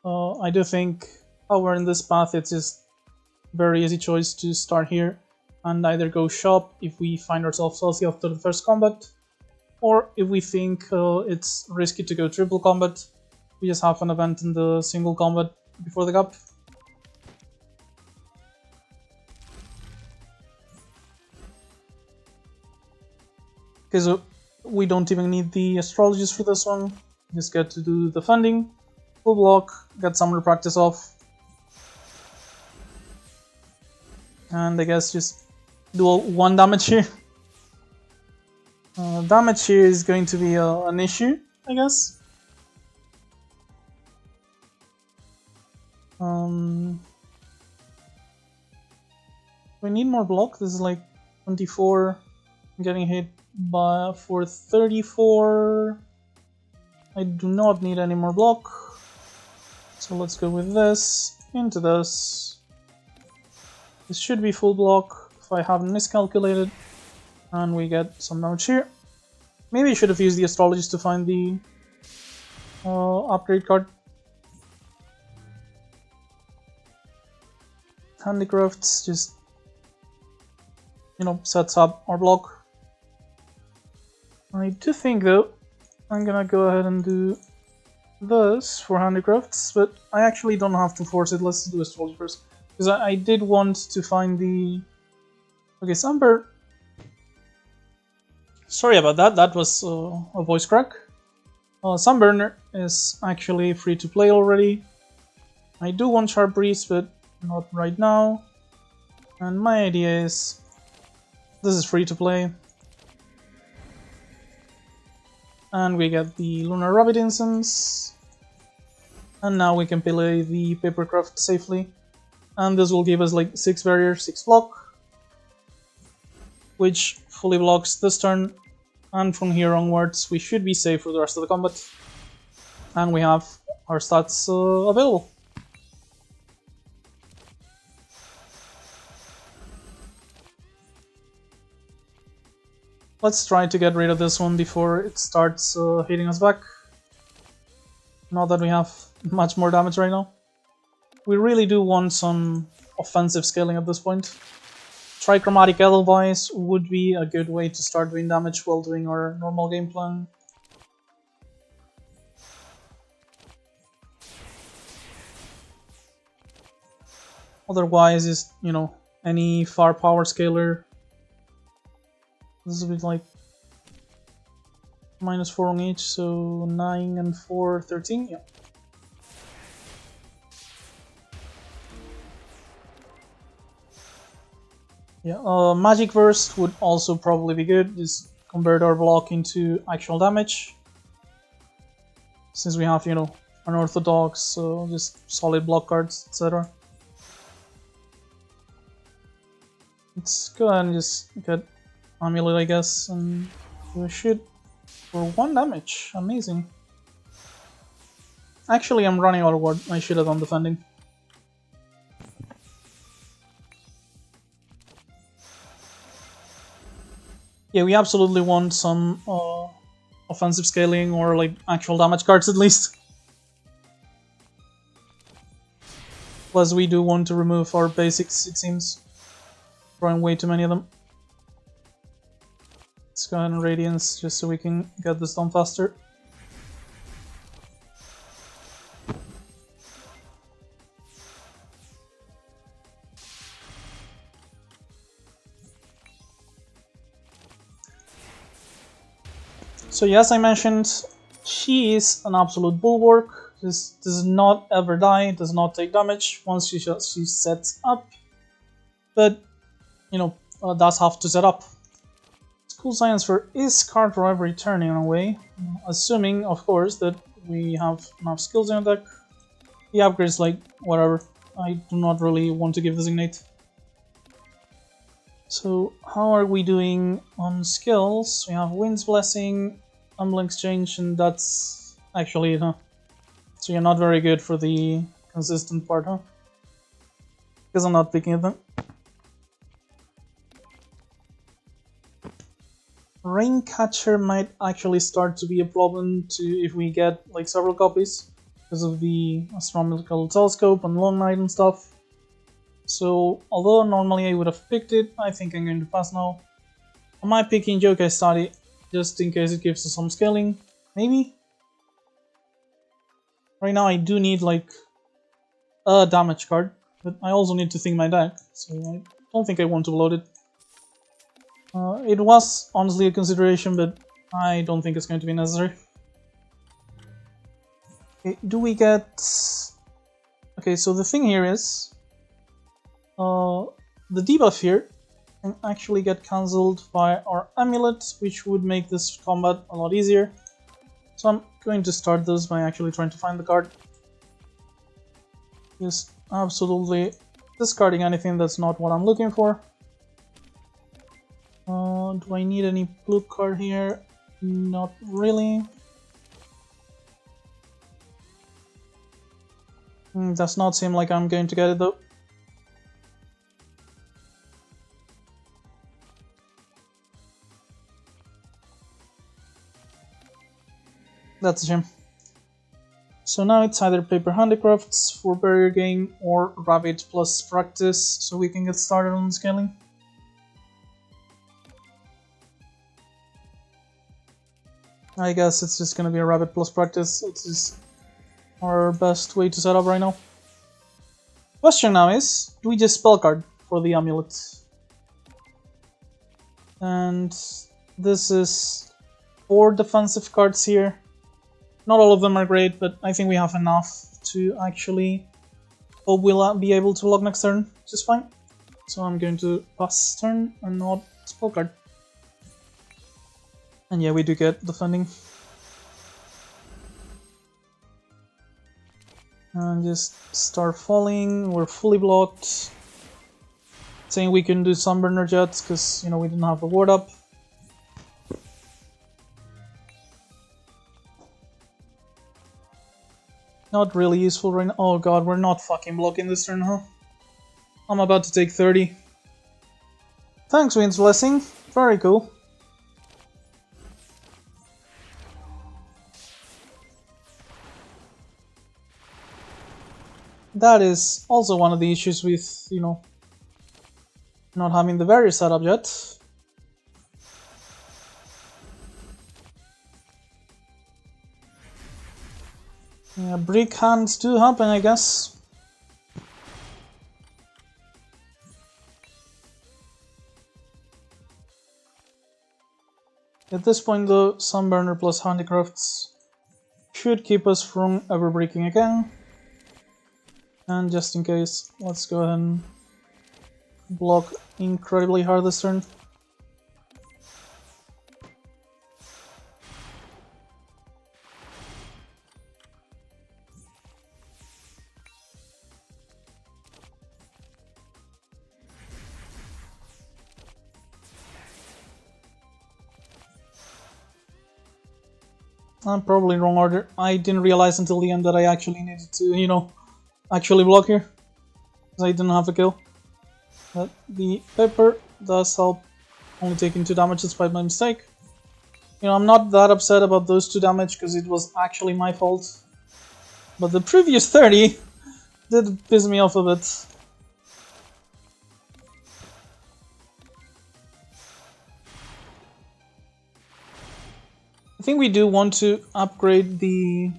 I do think, we're in this path, it's just very easy choice to start here and either go shop if we find ourselves healthy after the 1st combat, or if we think it's risky to go triple combat, we just have an event in the single combat before the gap. Okay, so we don't even need the astrologist for this one. Just get to do the defending, full block, get summoner practice off, and I guess just do 1 damage here. Damage here is going to be an issue, I guess. We need more block. This is like 24. I'm getting hit for 34. I do not need any more block. So let's go with this, into this. This should be full block if I haven't miscalculated. And we get some damage here. Maybe I should have used the astrologist to find the upgrade card. Handicrafts just, you know, sets up our block. I do think though, I'm gonna go ahead and do this for handicrafts, but I actually don't have to force it. Let's do astrology first, because I did want to find the... Okay, Sunburn. Sorry about that, that was a voice crack. Sunburner is actually free to play already. I do want Sharp Breeze, but not right now. And my idea is, this is free to play. And we get the Lunar Rabbit instance. And now we can play the papercraft safely. And this will give us like 6 barrier, 6 block, which fully blocks this turn. And from here onwards, we should be safe for the rest of the combat. And we have our stats available. Let's try to get rid of this one before it starts hitting us back. Not that we have much more damage right now. We really do want some offensive scaling at this point. Trichromatic Edelweiss would be a good way to start doing damage while doing our normal game plan. Otherwise, is any firepower scaler. This is a bit like -4 on each, so 9 and 4, 13. Yeah. Yeah, Magic Burst would also probably be good, just convert our block into actual damage. Since we have, unorthodox, so just solid block cards, etc. Let's go ahead and just get Amulet, I guess, and we should for 1 damage. Amazing. Actually, I'm running out of ward. I should have done defending. Yeah, we absolutely want some offensive scaling or like actual damage cards at least. Plus, we do want to remove our basics, it seems. Throwing way too many of them. Let's go ahead and Radiance just so we can get this done faster. So yes, I mentioned she is an absolute bulwark. This does not ever die, does not take damage once she sets up. But, does have to set up. School Science for is card for every turn in a way, assuming, of course, that we have enough skills in the deck. The upgrades, like, whatever. I do not really want to give designate. So, how are we doing on skills? We have Wind's Blessing, Humble Exchange, and that's actually it, huh? So you're not very good for the consistent part, huh? Because I'm not picking it then. Raincatcher might actually start to be a problem if we get like several copies because of the astronomical telescope and long night and stuff. So although normally I would have picked it, I think I'm going to pass now. I might pick in Yokai Study just in case it gives us some scaling, maybe. Right now I do need like a damage card, but I also need to think my deck, so I don't think I want to load it. It was honestly a consideration, but I don't think it's going to be necessary. Okay, do we get... Okay, so the thing here is... the debuff here can actually get cancelled by our Amulet, which would make this combat a lot easier. So I'm going to start this by actually trying to find the card. Just absolutely discarding anything that's not what I'm looking for. Do I need any blue card here? Not really. Does not seem like I'm going to get it though. That's a shame. So now it's either Paper Handicrafts for barrier gain or Rabbit plus practice, so we can get started on scaling. I guess it's just gonna be a Rabbit plus practice. It's just our best way to set up right now. Question now is, do we just spell card for the Amulet? And this is 4 defensive cards here. Not all of them are great, but I think we have enough to actually hope we'll be able to log next turn, which is fine. So I'm going to pass turn and not spell card. And yeah, we do get defending. And just start falling. We're fully blocked. Saying we can do Sunburner Jets because, you know, we didn't have the ward up. Not really useful right now. Oh god, we're not fucking blocking this turn, huh? I'm about to take 30. Thanks, Wind's Blessing. Very cool. That is also one of the issues with, you know, not having the barrier set up yet. Yeah, brick hands do happen, I guess. At this point though, Sunburner plus Handicrafts should keep us from ever breaking again. And just in case, let's go ahead and block incredibly hard this turn. I'm probably in wrong order. I didn't realize until the end that I actually needed to, you know, actually block here. Because I didn't have a kill. But the pepper does help, only taking 2 damage despite my mistake. You know, I'm not that upset about those 2 damage because it was actually my fault. But the previous 30 did piss me off a bit. I think we do want to upgrade the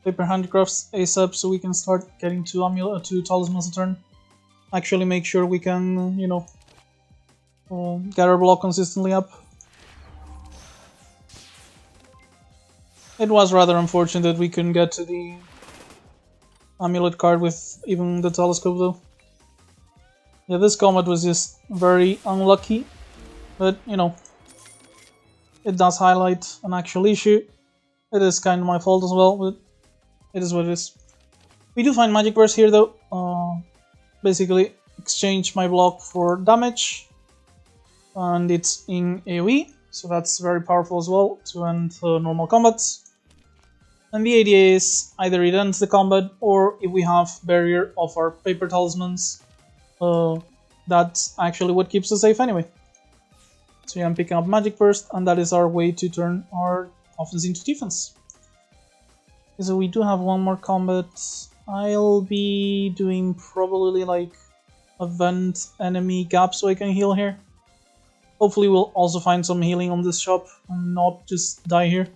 paper handicrafts ASAP so we can start getting 2 talismans a turn. Actually make sure we can, you know, get our block consistently up. It was rather unfortunate that we couldn't get to the amulet card with even the telescope though. Yeah, this combat was just very unlucky, but you know, it does highlight an actual issue. It is kind of my fault as well, but it is what it is. We do find Magic Burst here though. Basically exchange my block for damage, and it's in AoE, so that's very powerful as well to end normal combats. And the idea is either it ends the combat, or if we have barrier of our paper talismans, that's actually what keeps us safe anyway. So yeah, I'm picking up Magic Burst, and that is our way to turn our offense into defense. Okay, so we do have one more combat. I'll be doing probably like a vent enemy gap so I can heal here. Hopefully we'll also find some healing on this shop and not just die here.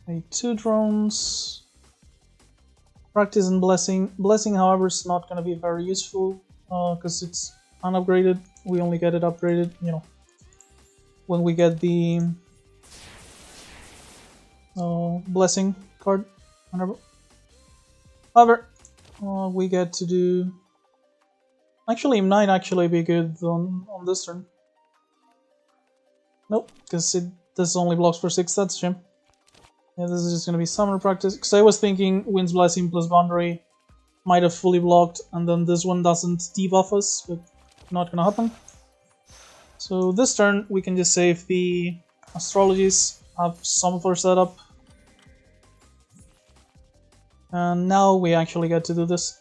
Okay, 2 drones. Practice and Blessing. Blessing, however, is not going to be very useful because it's unupgraded. We only get it upgraded, you know, when we get the Blessing card. However, we get to do... Actually, M9 actually be good on this turn. Nope, because this only blocks for 6, that's a shame. Yeah, this is just going to be summer practice, because I was thinking Wind's Blessing plus Boundary might have fully blocked, and then this one doesn't debuff us, but not going to happen. So this turn we can just save the Astrologies, have some of our setup. And now we actually get to do this.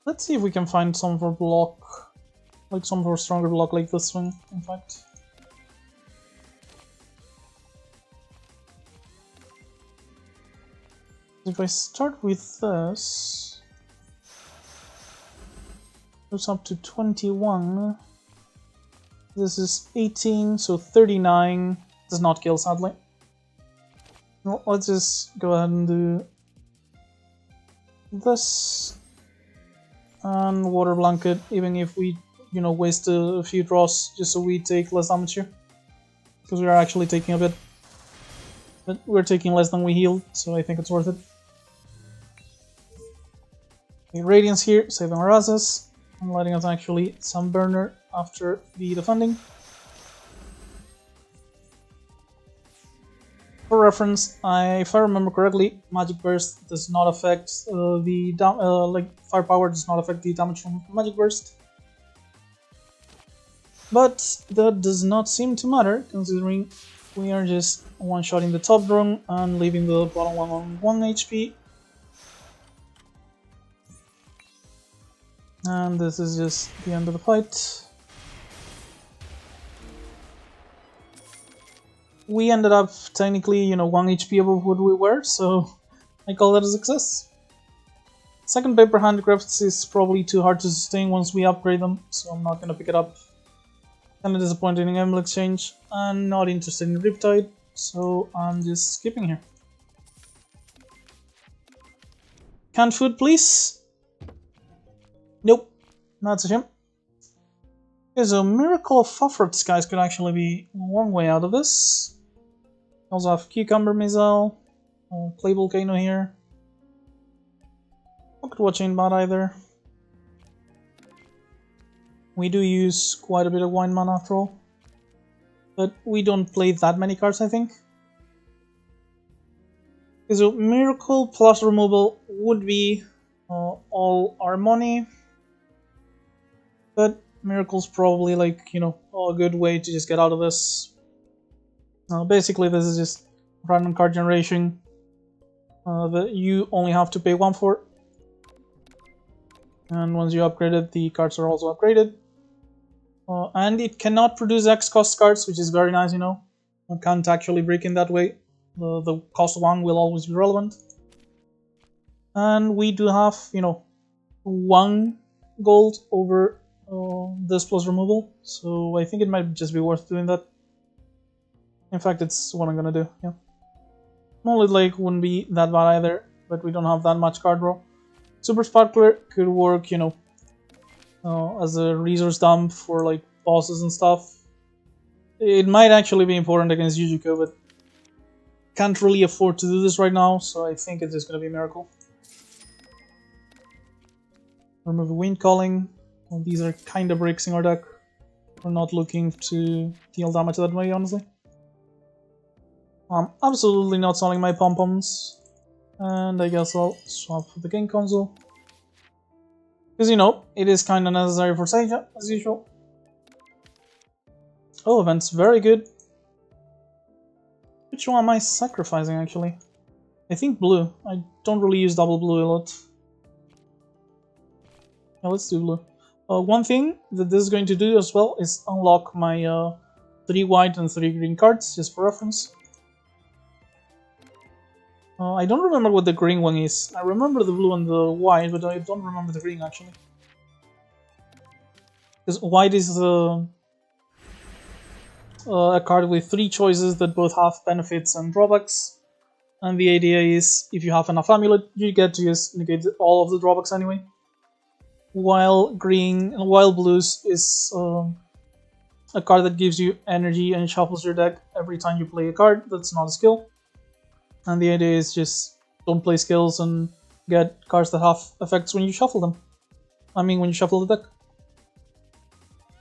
Let's see if we can find some for block, like some for stronger block like this one, in fact. If I start with this, goes up to 21. This is 18, so 39 does not kill, sadly. Well, let's just go ahead and do this and Water Blanket, even if we, you know, waste a few draws just so we take less damage here, because we are actually taking a bit, but we're taking less than we healed, so I think it's worth it. Okay, Radiance here, saving our asses. and letting us actually Sunburner after the defending. For reference, if I remember correctly, Magic Burst does not affect Firepower does not affect the damage from Magic Burst. But that does not seem to matter, considering we are just one-shotting the top drone and leaving the bottom one on 1 HP. And this is just the end of the fight. We ended up technically, 1 HP above what we were, so I call that a success. Second paper handicrafts is probably too hard to sustain once we upgrade them, so I'm not gonna pick it up. Kinda disappointed in Emblem Exchange, and not interested in Riptide, so I'm just skipping here. Canned food, please? Nope, that's a shame. Okay, so Miracle of Fafret Skies could actually be one way out of this. Also have Cucumber Missile, Clay Volcano here. Pocket Watch ain't bad either. We do use quite a bit of Wine Mana after all. But we don't play that many cards, I think. Okay, so Miracle plus removal would be all our money. But Miracle's probably a good way to just get out of this. Basically, this is just random card generation that you only have to pay 1 for. And once you upgrade it, the cards are also upgraded. And it cannot produce X cost cards, which is very nice, It can't actually break in that way. The cost 1 will always be relevant. And we do have, 1 gold over this plus removal, so I think it might just be worth doing that. In fact, it's what I'm gonna do, yeah. Molded Lake wouldn't be that bad either, but we don't have that much card draw. Super Sparkler could work, as a resource dump for bosses and stuff. It might actually be important against Yujiko, but can't really afford to do this right now, so I think it's just gonna be Miracle. Remove Wind Calling. Well, these are kind of bricks in our deck. We're not looking to deal damage that way, honestly. I'm absolutely not selling my pom-poms. And I guess I'll swap for the game console. Because, it is kind of necessary for Seija, as usual. Oh, event's very good. Which one am I sacrificing, actually? I think blue. I don't really use double blue a lot. Yeah, let's do blue. One thing that this is going to do as well is unlock my 3 white and 3 green cards, just for reference. I don't remember what the green one is. I remember the blue and the white, but I don't remember the green actually. Because white is a card with 3 choices that both have benefits and drawbacks. And the idea is, if you have enough amulet, you get to just negate all of the drawbacks anyway. While blues is a card that gives you energy and shuffles your deck every time you play a card that's not a skill. And the idea is just don't play skills and get cards that have effects when you shuffle them. I mean when you shuffle the deck.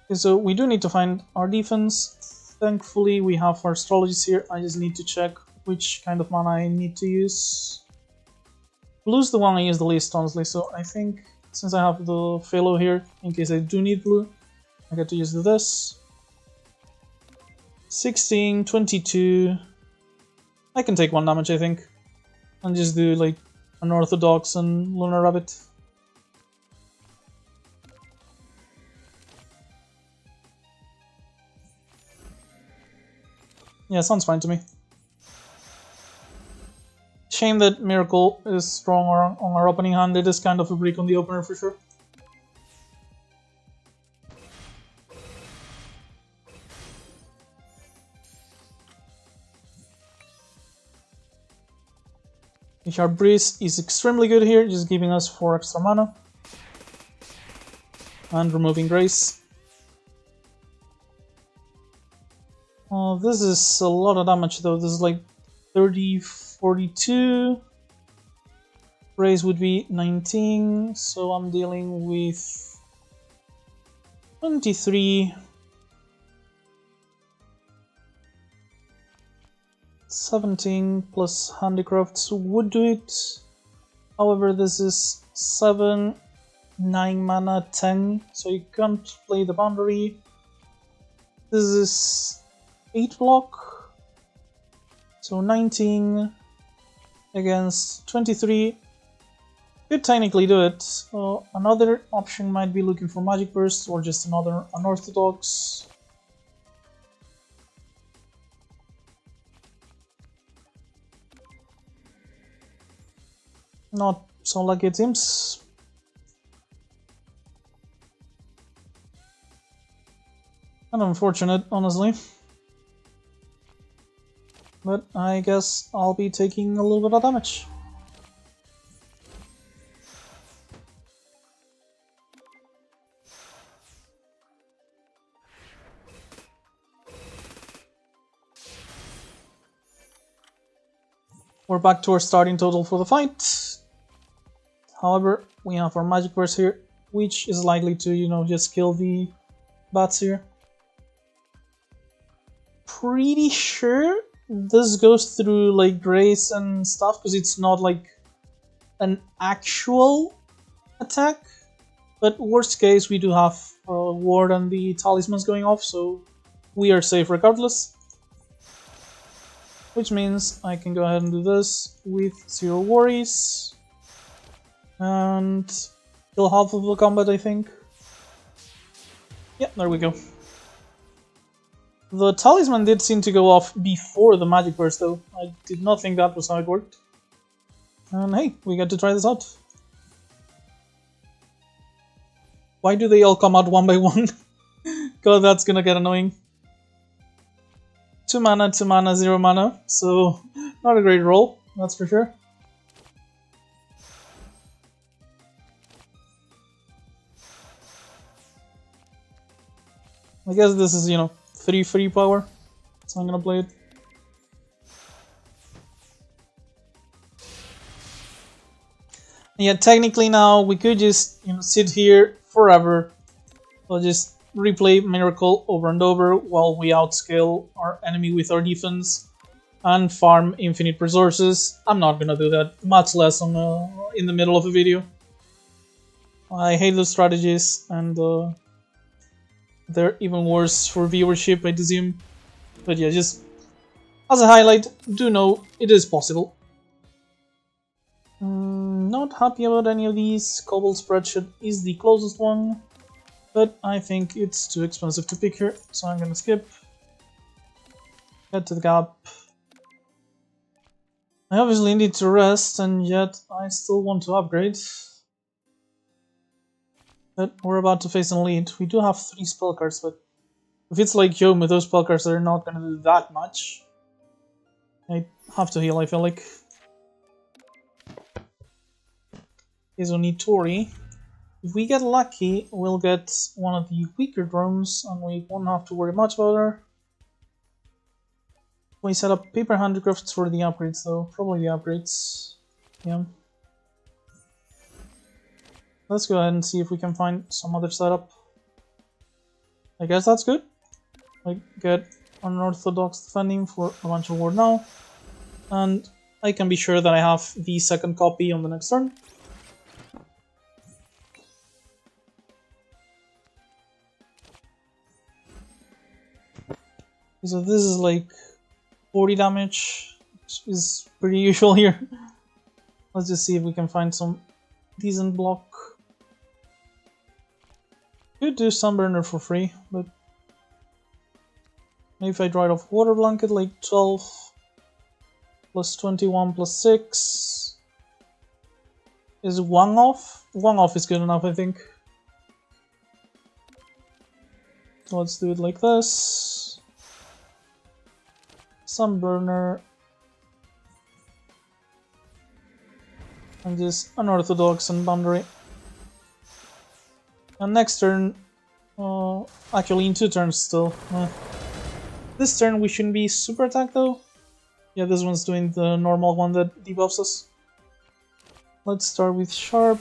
Okay, so we do need to find our defense. Thankfully we have our astrologies here. I just need to check which kind of mana I need to use. Blue's the one I use the least, honestly, so I think since I have the Phalo here, in case I do need blue, I get to use this. 16, 22... I can take 1 damage, I think. And just do Unorthodox and Lunar Rabbit. Yeah, sounds fine to me. Shame that Miracle is strong on our opening hand. It is kind of a brick on the opener for sure. Sharp Breeze is extremely good here, just giving us 4 extra mana. And removing Grace. This is a lot of damage though. This is 30, 42. Raise would be 19, so I'm dealing with 23. 17 plus handicrafts would do it. However, this is 7, 9 mana, 10, so you can't play the boundary. This is 8 block, so 19 against 23. Could technically do it. Another option might be looking for Magic Burst or just another unorthodox. Not so lucky it seems. And unfortunate, honestly. But I guess I'll be taking a little bit of damage. We're back to our starting total for the fight. However, we have our Magic Burst here, which is likely to, you know, just kill the bats here. Pretty sure this goes through like grace and stuff because it's not like an actual attack. But worst case, we do have ward and the talismans going off, so we are safe regardless. Which means I can go ahead and do this with 0 worries. And kill half of the combat, I think. Yeah, there we go. The talisman did seem to go off before the Magic Burst though. I did not think that was how it worked. And hey, we get to try this out. Why do they all come out one by one? God, that's gonna get annoying. 2 mana, 2 mana, 0 mana. So, not a great roll, that's for sure. I guess this is, you know, 3 free power, so I'm gonna play it. Yeah, technically now we could just, you know, sit here forever. We'll just replay Miracle over and over while we outscale our enemy with our defense and farm infinite resources. I'm not gonna do that, much less on in the middle of a video. I hate those strategies, and they're even worse for viewership, I assume. But yeah, just as a highlight, do know it is possible. Not happy about any of these. Cobalt Spreadsheet is the closest one, but I think it's too expensive to pick here, so I'm gonna skip. Head to the gap. I obviously need to rest, and yet I still want to upgrade. But we're about to face an elite. We do have 3 spell cards, but if it's like Yomu, those spell cards are not gonna do that much. I have to heal, I feel like. Okay, so need Tori. If we get lucky, we'll get one of the weaker drones, and we won't have to worry much about her. We set up paper handicrafts for the upgrades though, probably the upgrades. Yeah. Let's go ahead and see if we can find some other setup. I guess that's good. I get unorthodox defending for a bunch of ward now. And I can be sure that I have the second copy on the next turn. So this is like 40 damage, which is pretty usual here. Let's just see if we can find some decent block. Could do Sunburner for free, but maybe if I draw it off Water Blanket, like 12 plus 21 plus 6 is 1 off. 1 off is good enough, I think. So let's do it like this. Sunburner. And just Unorthodox and Boundary. And next turn, actually in 2 turns still. This turn we shouldn't be super attacked though. Yeah, this one's doing the normal one that debuffs us. Let's start with Sharp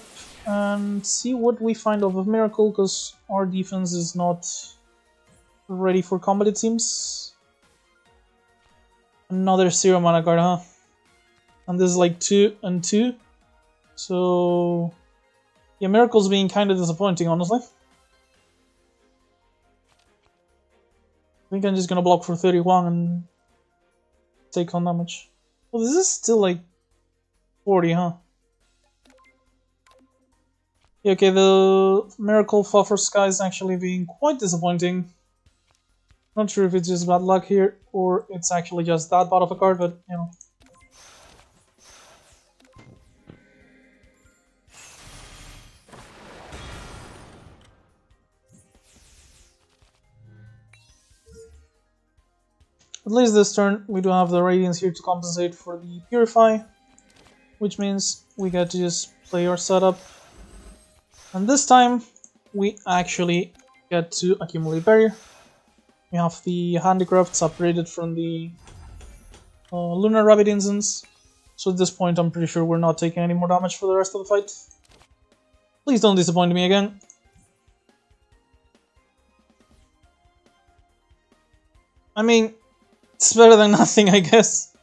and see what we find of a miracle, because our defense is not ready for combat, it seems. Another 0 mana card, huh? And this is like 2 and 2. So yeah, miracle's being kind of disappointing, honestly. I think I'm just gonna block for 31 and take on damage. Well, this is still like 40, huh? Yeah, okay, the Miracle Fluffer Sky is actually being quite disappointing. Not sure if it's just bad luck here, or it's actually just that bad of a card, but, you know. At least this turn, we do have the Radiance here to compensate for the Purify, which means we get to just play our setup. And this time, we actually get to accumulate barrier. We have the handicrafts upgraded from the Lunar Rabbit instance. So at this point, I'm pretty sure we're not taking any more damage for the rest of the fight. Please don't disappoint me again. I mean, it's better than nothing, I guess.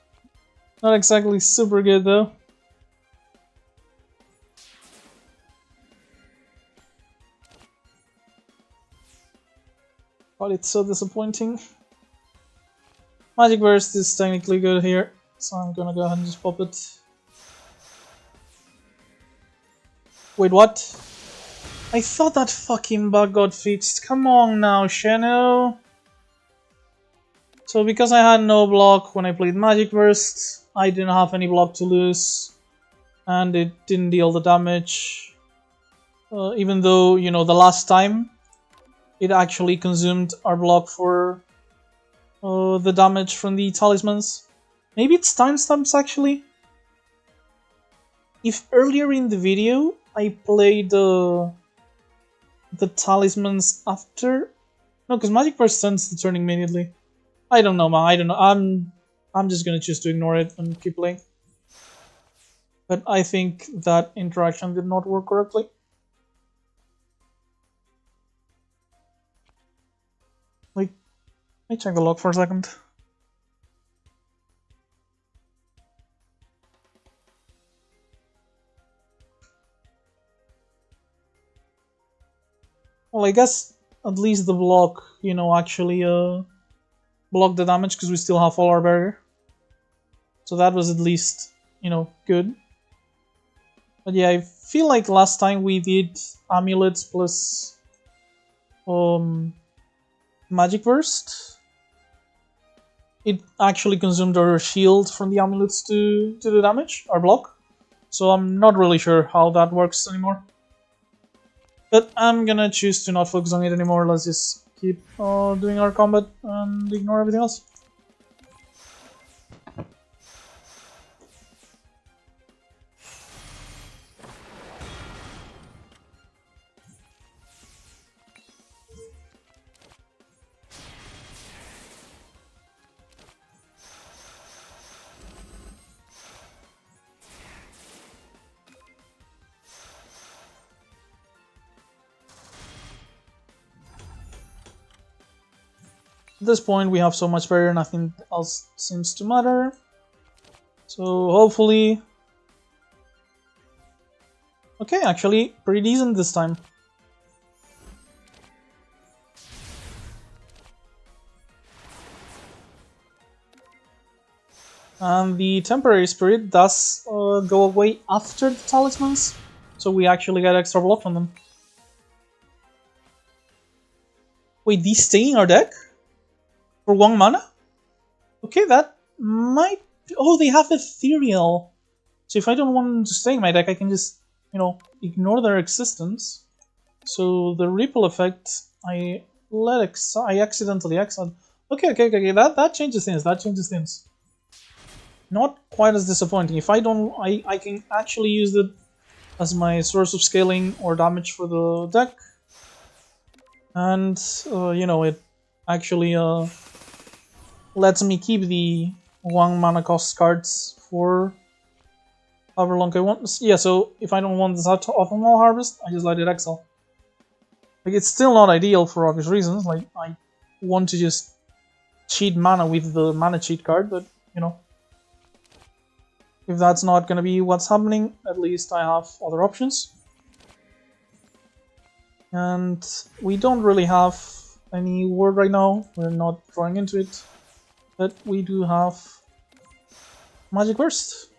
Not exactly super good, though. But it's so disappointing. Magic Burst is technically good here, so I'm gonna go ahead and just pop it. Wait, what? I thought that fucking bug got fixed. Come on now, Sheno. So because I had no block when I played Magic Burst, I didn't have any block to lose, and it didn't deal the damage. Even though, you know, the last time it actually consumed our block for the damage from the talismans. Maybe it's timestamps actually. If earlier in the video I played the talismans after, no, because Magic Burst sends the turn immediately. I don't know, man. I don't know. I'm just gonna choose to ignore it and keep playing. But I think that interaction did not work correctly. Like, let me check the log for a second. Well, I guess at least the block, you know, actually blocked the damage because we still have all our barrier. So that was at least, you know, good. But yeah, I feel like last time we did amulets plus Magic Burst. It actually consumed our shield from the amulets to do damage, our block. So I'm not really sure how that works anymore. But I'm gonna choose to not focus on it anymore. Let's just keep doing our combat and ignore everything else. At this point we have so much barrier, nothing else seems to matter. So hopefully... Okay, actually pretty decent this time. And the temporary spirit does go away after the talismans, so we actually get extra block from them. Wait, these stay in our deck? For 1 mana? Okay, that might... Oh, they have Ethereal. So if I don't want them to stay in my deck, I can just, you know, ignore their existence. So the ripple effect, I accidentally exiled. Okay, that changes things, Not quite as disappointing. If I don't... I can actually use it as my source of scaling or damage for the deck. And, you know, it actually... lets me keep the 1 mana cost cards for however long I want. Yeah, so if I don't want this optimal harvest, I just let it exile. Like, it's still not ideal for obvious reasons. Like, I want to just cheat mana with the mana cheat card, but you know, if that's not gonna be what's happening, at least I have other options. And we don't really have any word right now. We're not drawing into it, but we do have Magic Burst.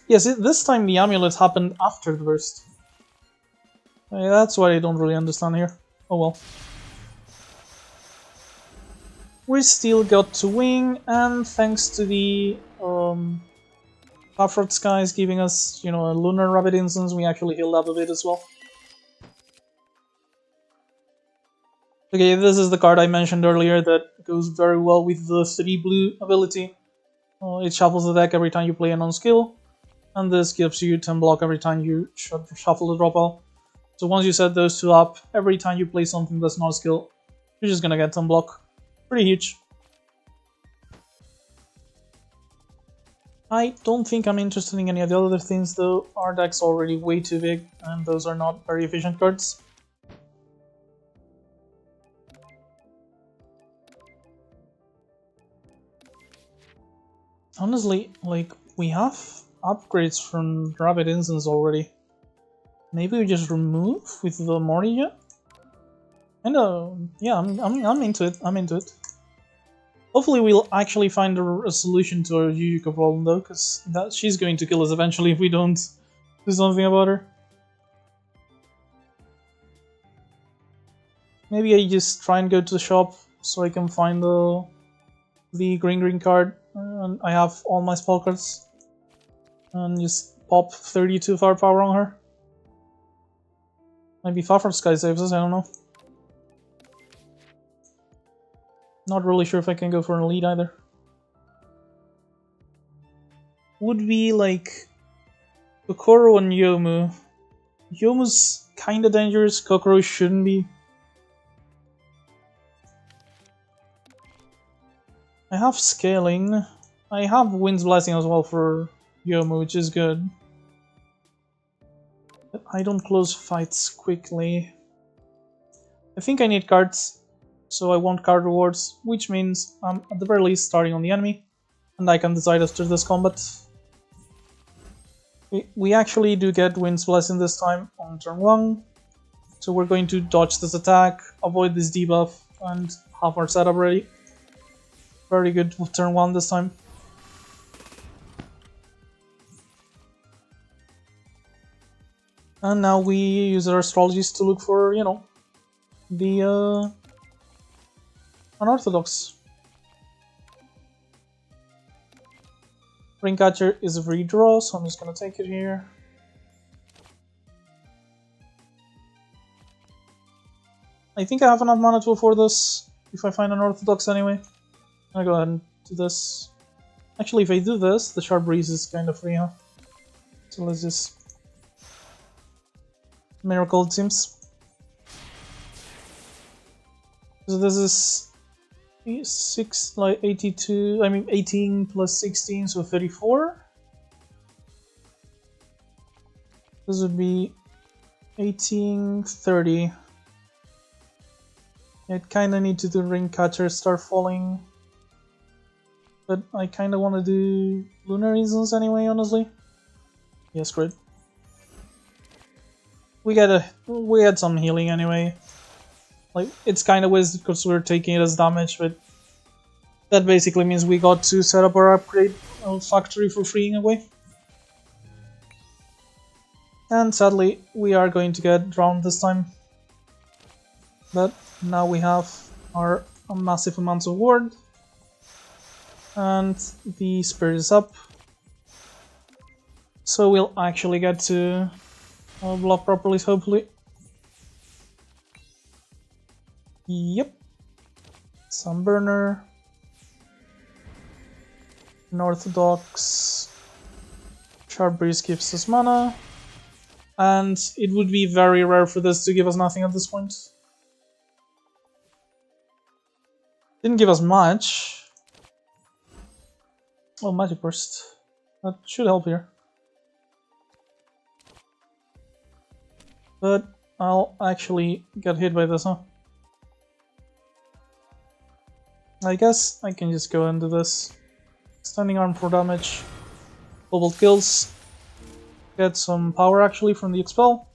Yes, this time the amulet happened after the burst. That's what I don't really understand here. Oh well. We still got to wing, and thanks to the Bufford Skies giving us, you know, a Lunar Rabbit instance, we actually healed up a bit as well. Okay, this is the card I mentioned earlier that goes very well with the 3 blue ability. It shuffles the deck every time you play a non-skill, and this gives you 10 block every time you shuffle the drop out. So once you set those two up, every time you play something that's not a skill, you're just gonna get 10 block. Pretty huge. I don't think I'm interested in any of the other things though. Our deck's already way too big, and those are not very efficient cards. Honestly, like, we have upgrades from Rabbit Instance already. Maybe we just remove with the Morning. And yeah, I'm into it. I'm into it. Hopefully we'll actually find a solution to our Yuyuka problem though, because she's going to kill us eventually if we don't do something about her. Maybe I just try and go to the shop so I can find the green card, and I have all my spell cards, and just pop 32 firepower on her. Maybe Fafard Sky saves us, I don't know. Not really sure if I can go for an elite either. Would be like Kokoro and Yomu. Yomu's kinda dangerous, Kokoro shouldn't be. I have scaling. I have Wind's Blessing as well for Yomu, which is good. But I don't close fights quickly. I think I need cards, so I want card rewards, which means I'm at the very least starting on the enemy, and I can decide after this combat. We actually do get Wind's Blessing this time on turn 1, so we're going to dodge this attack, avoid this debuff, and have our setup ready. Very good with turn 1 this time. And now we use our astrologies to look for, you know, the unorthodox. Ringcatcher is a redraw, so I'm just gonna take it here. I think I have enough mana to afford this, if I find an orthodox anyway. I'm gonna go ahead and do this. Actually, if I do this, the Sharp Breeze is kind of free, huh? So let's just... Miracle, it seems. So this is 18 plus 16, so 34. This would be 18, 30. I kinda need to do Ring Catcher, start falling. But I kinda wanna do Lunar Instance anyway, honestly. Yes, great. We had some healing anyway. Like, it's kinda wasted because we're taking it as damage, but that basically means we got to set up our upgrade factory for freeing away. And sadly, we are going to get drowned this time. But now we have our massive amounts of ward. And the spirit is up. So we'll actually get to block properly, hopefully. Yep. Sunburner. Unorthodox. Sharp Breeze gives us mana. And it would be very rare for this to give us nothing at this point. Didn't give us much. Oh, Magic Burst. That should help here. But I'll actually get hit by this, huh? I guess I can just go into this. Standing arm for damage. Double kills. Get some power actually from the expel.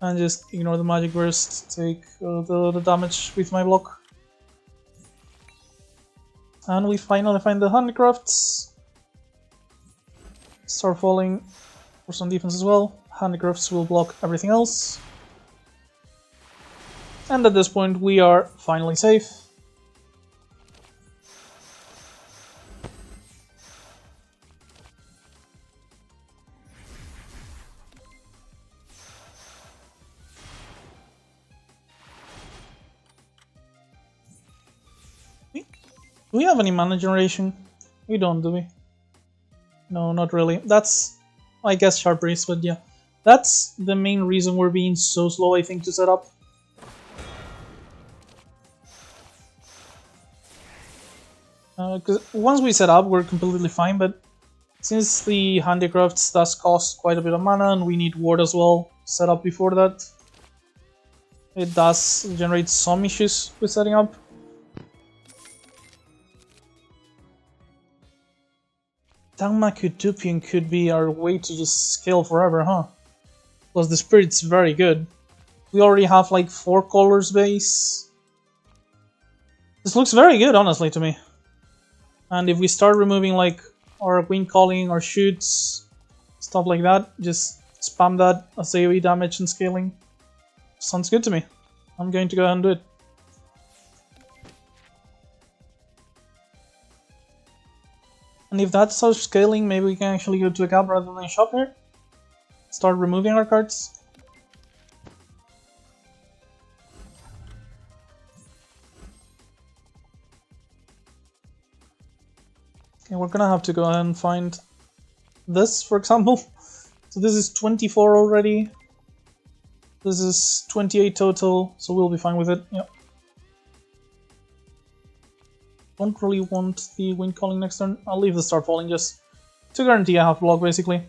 And just ignore the magic burst. Take the damage with my block. And we finally find the handicrafts. Start falling for some defense as well. Handicrafts will block everything else. And at this point we are finally safe. Do we have any mana generation? We don't, do we? No, not really. That's, I guess, Sharp Breeze, but yeah. That's the main reason we're being so slow, I think, to set up. Because once we set up, we're completely fine, but since the handicrafts does cost quite a bit of mana, and we need ward as well set up before that, it does generate some issues with setting up. Danmaku could be our way to just scale forever, huh? Plus the spirit's very good. We already have like 4 colors base. This looks very good, honestly, to me. And if we start removing like our wind calling or shoots, stuff like that, just spam that as AoE damage and scaling. Sounds good to me. I'm going to go ahead and do it. And if that starts scaling, maybe we can actually go to a cap rather than shop here. Start removing our cards. Okay, we're gonna have to go ahead and find this, for example. So this is 24 already. This is 28 total, so we'll be fine with it. Yep. Don't really want the wind calling next turn. I'll leave the start falling just to guarantee I have block, basically.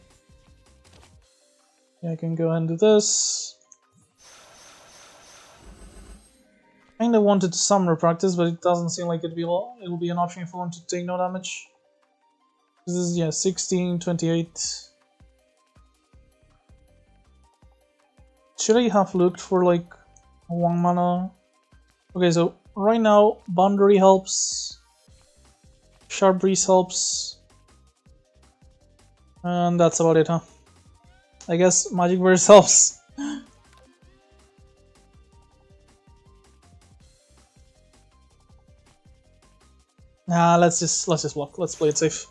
Yeah, I can go ahead and do this. Kinda wanted to summoner practice, but it doesn't seem like it'll be an option if I want to take no damage. This is, yeah, 16, 28. Should I have looked for like 1 mana? Okay, so right now Boundary helps, Sharp Breeze helps, and that's about it, huh? I guess Magic Burst helps. Nah, let's just block. Let's play it safe.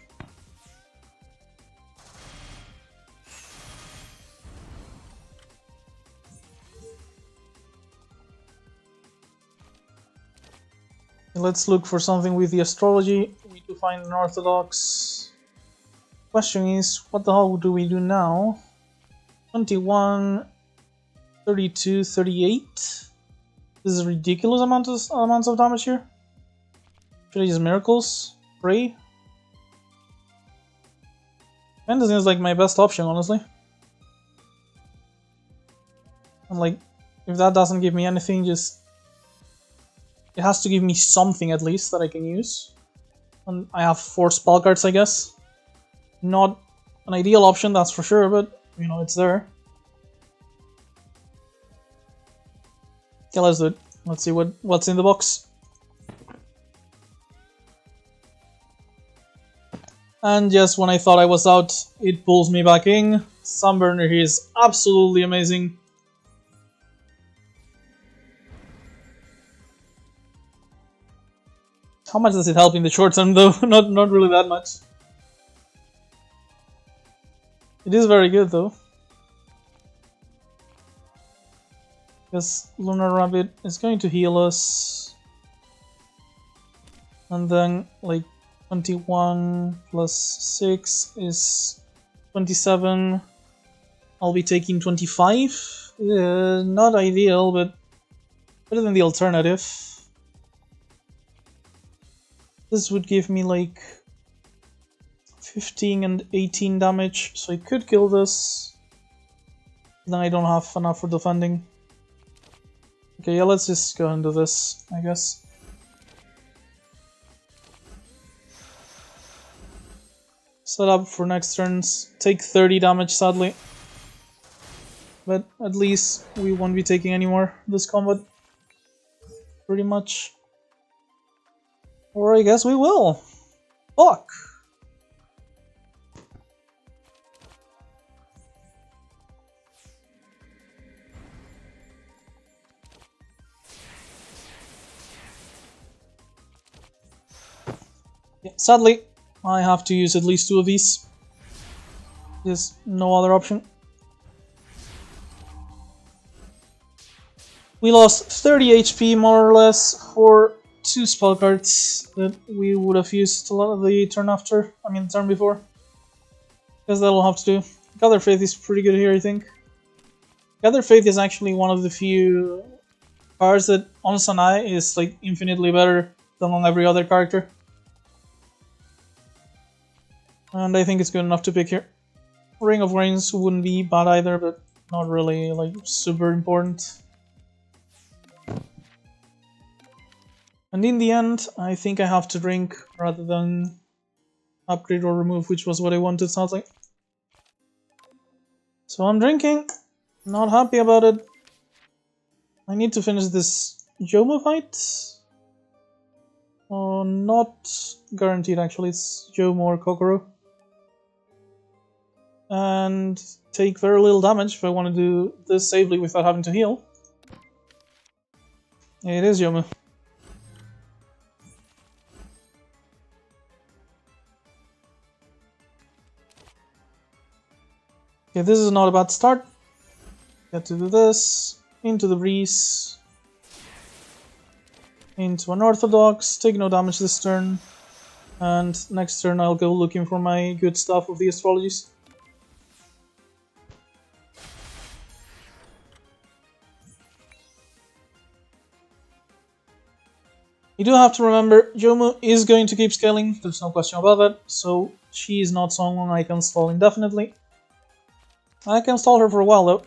Let's look for something with the astrology. We need to find an orthodox. Question is, what the hell do we do now? 21, 32, 38. This is a ridiculous amounts of damage here. Should I use miracles? Pray? Kinda seems like my best option, honestly. And like, if that doesn't give me anything, just it has to give me something at least that I can use. And I have 4 spell cards, I guess. Not an ideal option, that's for sure, but you know, it's there. Okay, let's do it. Let's see what's in the box. And just when I thought I was out, it pulls me back in. Sunburner here is absolutely amazing. How much does it help in the short term though? Not really that much. It is very good though. Because Lunar Rabbit is going to heal us. And then like 21 plus 6 is 27. I'll be taking 25. Not ideal, but better than the alternative. This would give me like 15 and 18 damage, so I could kill this. Then I don't have enough for defending. Okay, yeah, let's just go into this, I guess. Set up for next turns. Take 30 damage, sadly. But at least we won't be taking any more this combat. Pretty much. Or I guess we will. Fuck! Yeah, sadly, I have to use at least 2 of these. There's no other option. We lost 30 HP more or less for 2 spell cards that we would have used a lot of the turn after, I mean the turn before. Because that'll have to do. Gather Faith is pretty good here, I think. Gather Faith is actually one of the few cards that on Sanae is like infinitely better than on every other character. And I think it's good enough to pick here. Ring of Rains wouldn't be bad either, but not really like super important. And in the end, I think I have to drink rather than upgrade or remove, which was what I wanted, sadly. So I'm drinking. Not happy about it. I need to finish this Jomo fight. Oh, not guaranteed actually, it's Jomo or Kokoro. And take very little damage if I want to do this safely without having to heal. It is Yomu. Okay, this is not a bad start. Get to do this. Into the breeze. Into unorthodox. Take no damage this turn. And next turn I'll go looking for my good stuff of the astrologies. You do have to remember, Jomu is going to keep scaling, there's no question about that, so she is not someone I can stall indefinitely. I can stall her for a while though.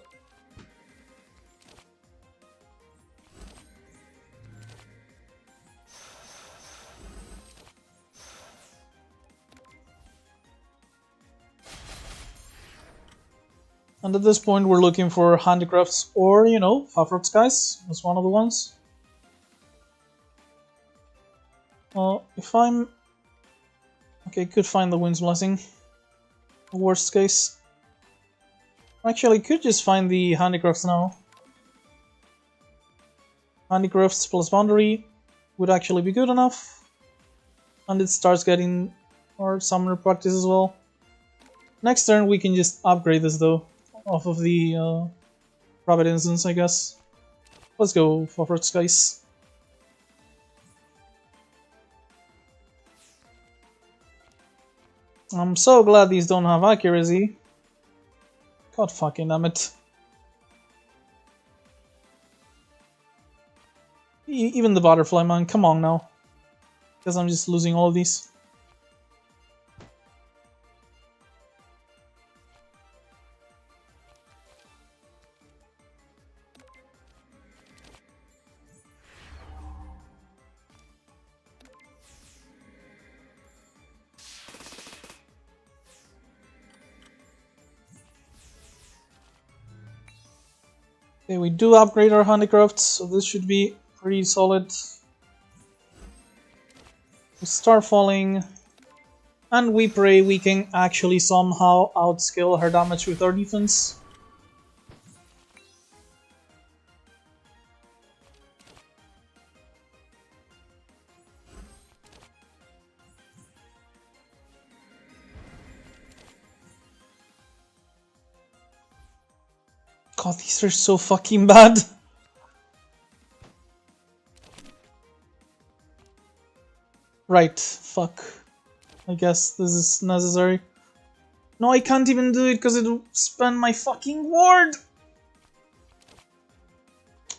And at this point we're looking for handicrafts or, you know, Fafrod Skies, that's one of the ones. Well, if I'm... Okay, could find the Wind's Blessing. Worst case. Actually, I could just find the handicrafts now. Handicrafts plus Boundary would actually be good enough. And it starts getting our summoner practice as well. Next turn we can just upgrade this though, off of the Rabbit Instance, I guess. Let's go, Fafrod Skies. I'm so glad these don't have accuracy. God fucking damn it. Even the butterfly, man, come on now. Because I'm just losing all of these. Okay, we do upgrade our handicrafts, so this should be pretty solid. We start falling, and we pray we can actually somehow outscale her damage with our defense. God, these are so fucking bad. Right, fuck. I guess this is necessary. No, I can't even do it because it'll spend my fucking ward!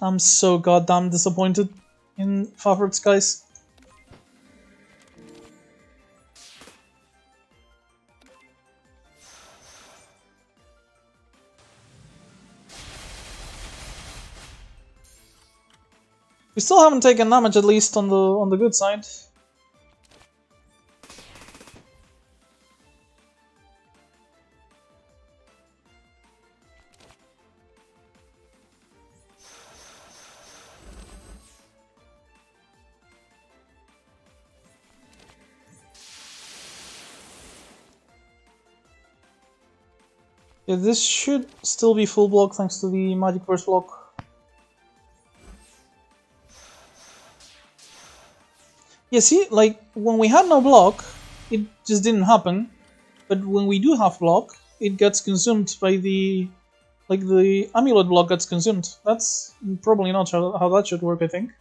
I'm so goddamn disappointed in Fafrod Skies. We still haven't taken damage, at least on the good side. Yeah, this should still be full block thanks to the magic burst block. Yeah, see, like, when we had no block, it just didn't happen. But when we do have block, it gets consumed by the... like, the amulet block gets consumed. That's probably not how that should work, I think.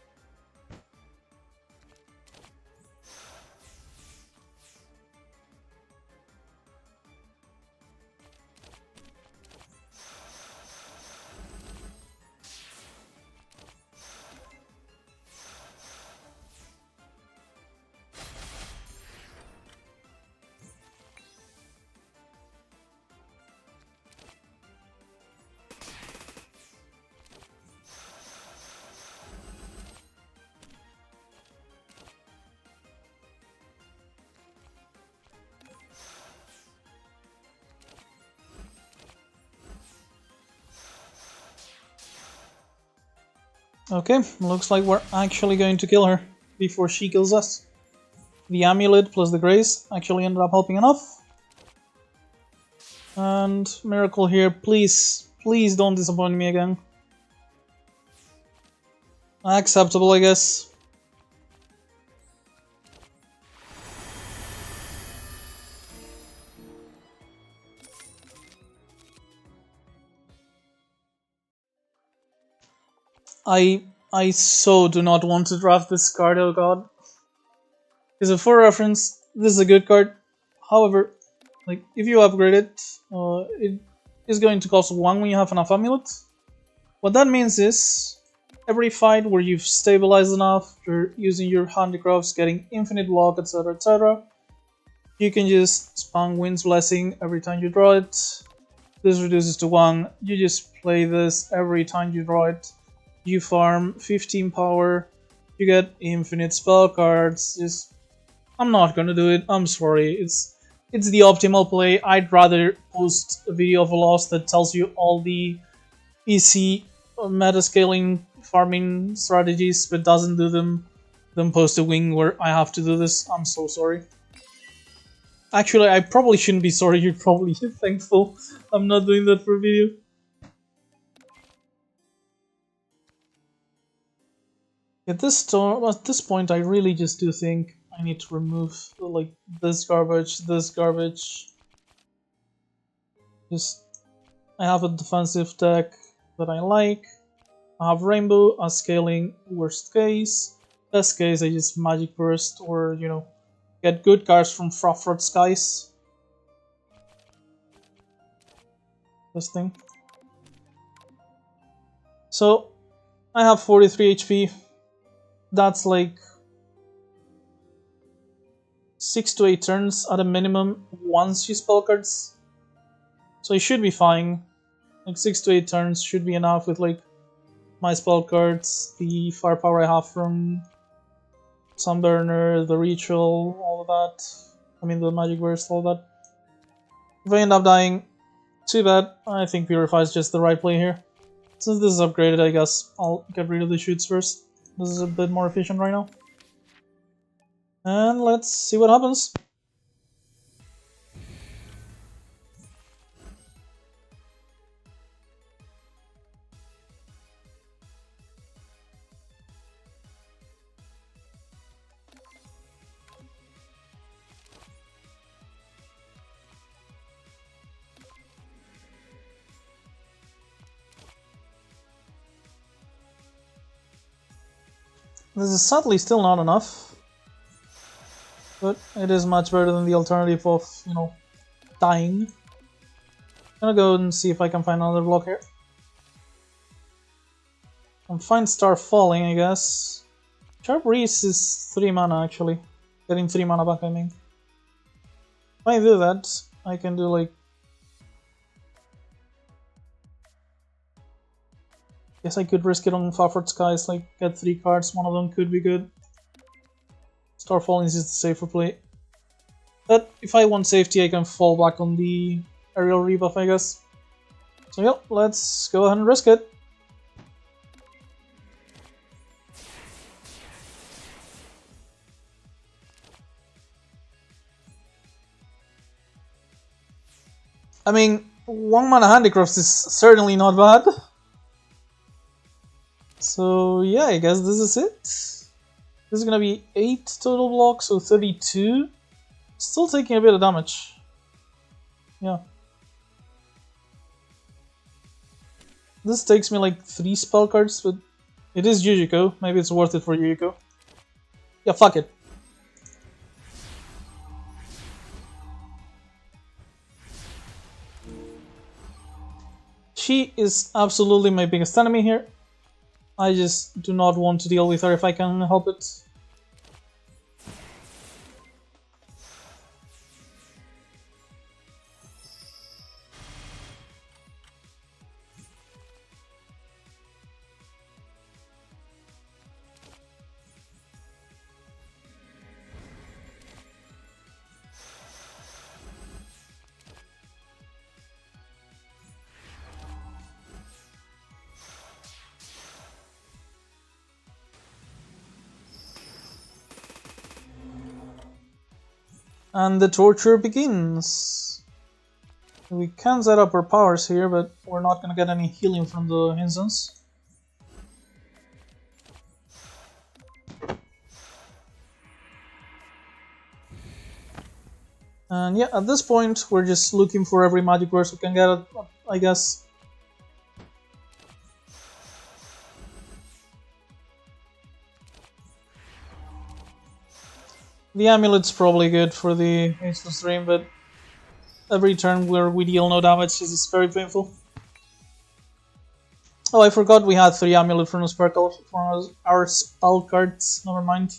Okay, looks like we're actually going to kill her before she kills us. The amulet plus the grace actually ended up helping enough. And miracle here, please, please don't disappoint me again. Acceptable, I guess. I so do not want to draft this card, oh god. Because for reference, this is a good card. However, like, if you upgrade it, it is going to cost 1 when you have enough amulet. What that means is, every fight where you've stabilized enough, you're using your handicrafts, getting infinite block, etc., you can just spam Wind's Blessing every time you draw it. This reduces to 1. You just play this every time you draw it. You farm 15 power, you get infinite spell cards. Just, I'm not gonna do it, I'm sorry. It's the optimal play. I'd rather post a video of a loss that tells you all the easy meta scaling farming strategies but doesn't do them than post a wing where I have to do this. I'm so sorry. Actually, I probably shouldn't be sorry, you're probably thankful I'm not doing that for a video. At this point, I really just do think I need to remove like this garbage. Just, I have a defensive deck that I like. I have Rainbow as scaling worst case. Best case, I just Magic Burst or, you know, get good cards from Frostwrath Skies. This thing. So, I have 43 HP. That's like 6 to 8 turns at a minimum once you spell cards. So it should be fine. Like 6 to 8 turns should be enough with like my spell cards, the firepower I have from Sunburner, the ritual, all of that. I mean the magic burst, all that. If I end up dying, too bad. I think Purify is just the right play here. Since this is upgraded, I guess I'll get rid of the shoots first. This is a bit more efficient right now. And let's see what happens. This is sadly still not enough, but it is much better than the alternative of, you know, dying. I'm gonna go and see if I can find another block here. And find Star Falling, I guess. Sharp Reese is 3 mana actually. Getting 3 mana back, I mean. If I do that, I can do like... Guess I could risk it on Fafard Skies, like get 3 cards, one of them could be good. Starfalling is just the safer play. But if I want safety, I can fall back on the aerial rebuff, I guess. So yeah, let's go ahead and risk it. I mean, 1 mana handicrafts is certainly not bad. So yeah, I guess this is it. This is gonna be 8 total blocks, so 32. Still taking a bit of damage. Yeah. This takes me like 3 spell cards, but it is Yujiko. Maybe it's worth it for Yujiko. Yeah, fuck it. She is absolutely my biggest enemy here. I just do not want to deal with her if I can help it. And the torture begins. We can set up our powers here, but we're not gonna get any healing from the instance. And yeah, at this point, we're just looking for every magic verse we can get, I guess. The amulet's probably good for the instant stream, but every turn where we deal no damage is very painful. Oh, I forgot we had 3 amulet from our spell cards. Never mind.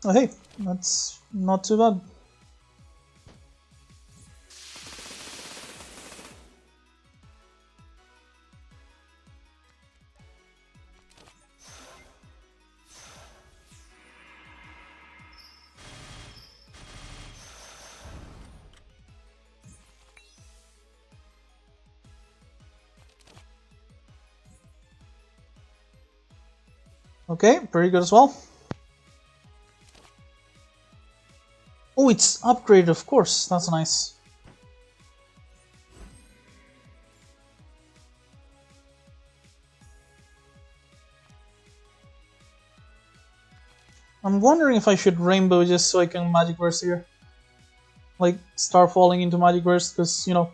Oh hey, that's not too bad. Okay, pretty good as well. Oh, it's upgraded, of course. That's nice. I'm wondering if I should rainbow just so I can magic burst here. Like, start falling into magic burst, because, you know,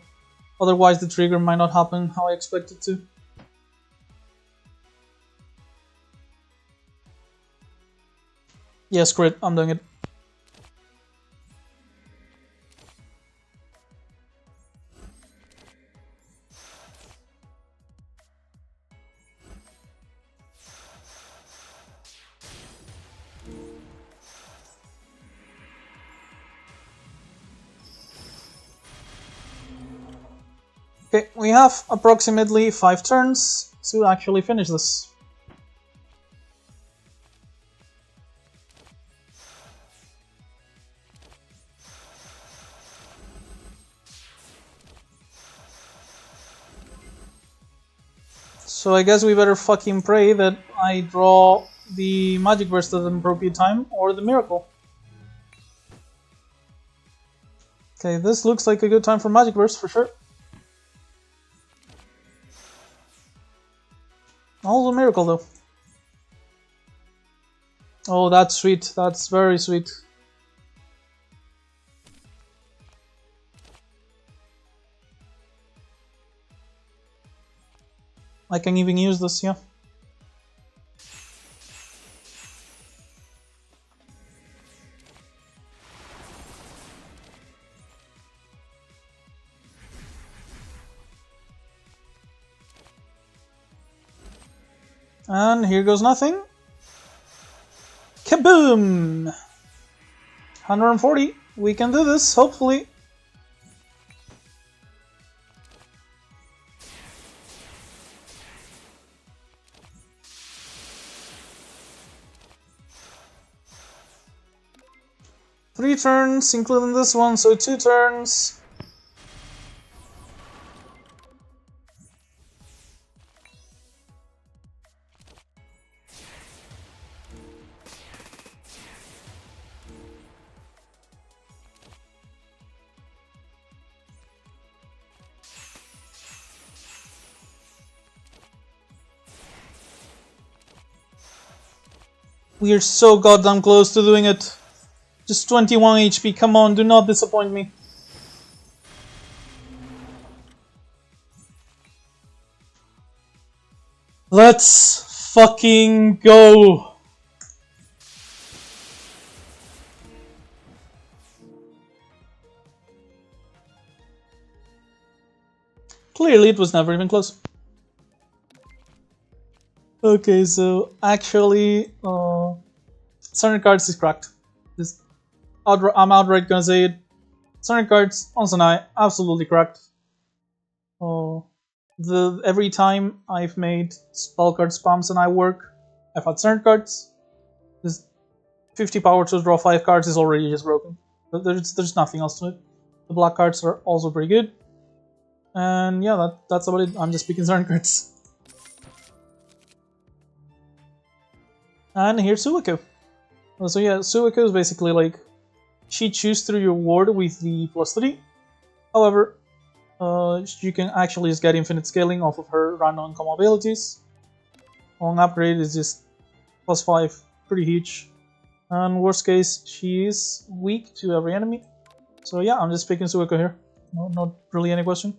otherwise the trigger might not happen how I expect it to. Yes, great, I'm doing it. Okay, we have approximately 5 turns to actually finish this. So I guess we better fucking pray that I draw the magic burst at an appropriate time, or the miracle. Okay, this looks like a good time for magic burst for sure. Also miracle though. Oh, that's sweet. That's very sweet. I can even use this, yeah. And here goes nothing. Kaboom! 140. We can do this, hopefully. 3 turns, including this one, so 2 turns. We are so goddamn close to doing it. Just 21 HP, come on, do not disappoint me. Let's fucking go. Clearly it was never even close. Okay, so actually, certain cards is cracked. I'm outright gonna say it. Certain cards on Sanae, absolutely cracked. Every time I've made spell card spams and I work, I've had certain cards. This 50 power to draw 5 cards is already just broken. There's nothing else to it. The black cards are also pretty good. And yeah, that's about it. I'm just picking certain cards. And here's Suiko. So yeah, Suiko is basically like, she chews through your ward with the +3. However, you can actually just get infinite scaling off of her random uncommon abilities. On upgrade is just +5, pretty huge. And worst case, she is weak to every enemy. So yeah, I'm just picking Suiko here. No, not really any question.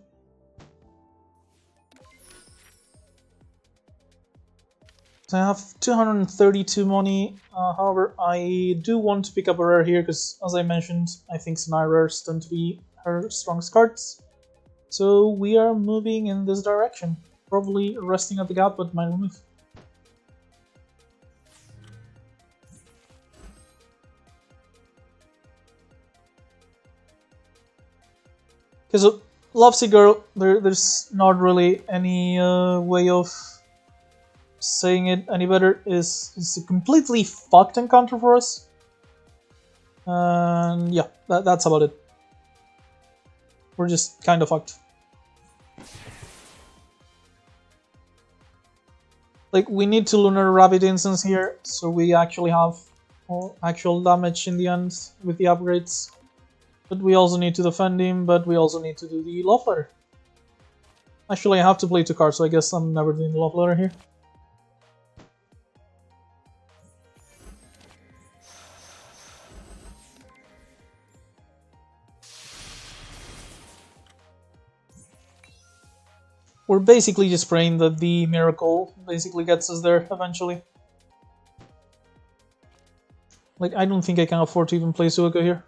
So I have 232 money, however, I do want to pick up a rare here because, as I mentioned, I think Sanae rares tend to be her strongest cards. So we are moving in this direction, probably resting at the gap, but might move. Because Lovesy Girl, there's not really any way of saying it any better, is a completely fucked encounter for us. And yeah, that's about it. We're just kind of fucked. Like, we need to Lunar Rabbit Instance here, so we actually have actual damage in the end with the upgrades. But we also need to defend him, but we also need to do the Love Letter. Actually, I have to play 2 cards, so I guess I'm never doing the Love Letter here. We're basically just praying that the miracle basically gets us there eventually. Like, I don't think I can afford to even play Suiko here.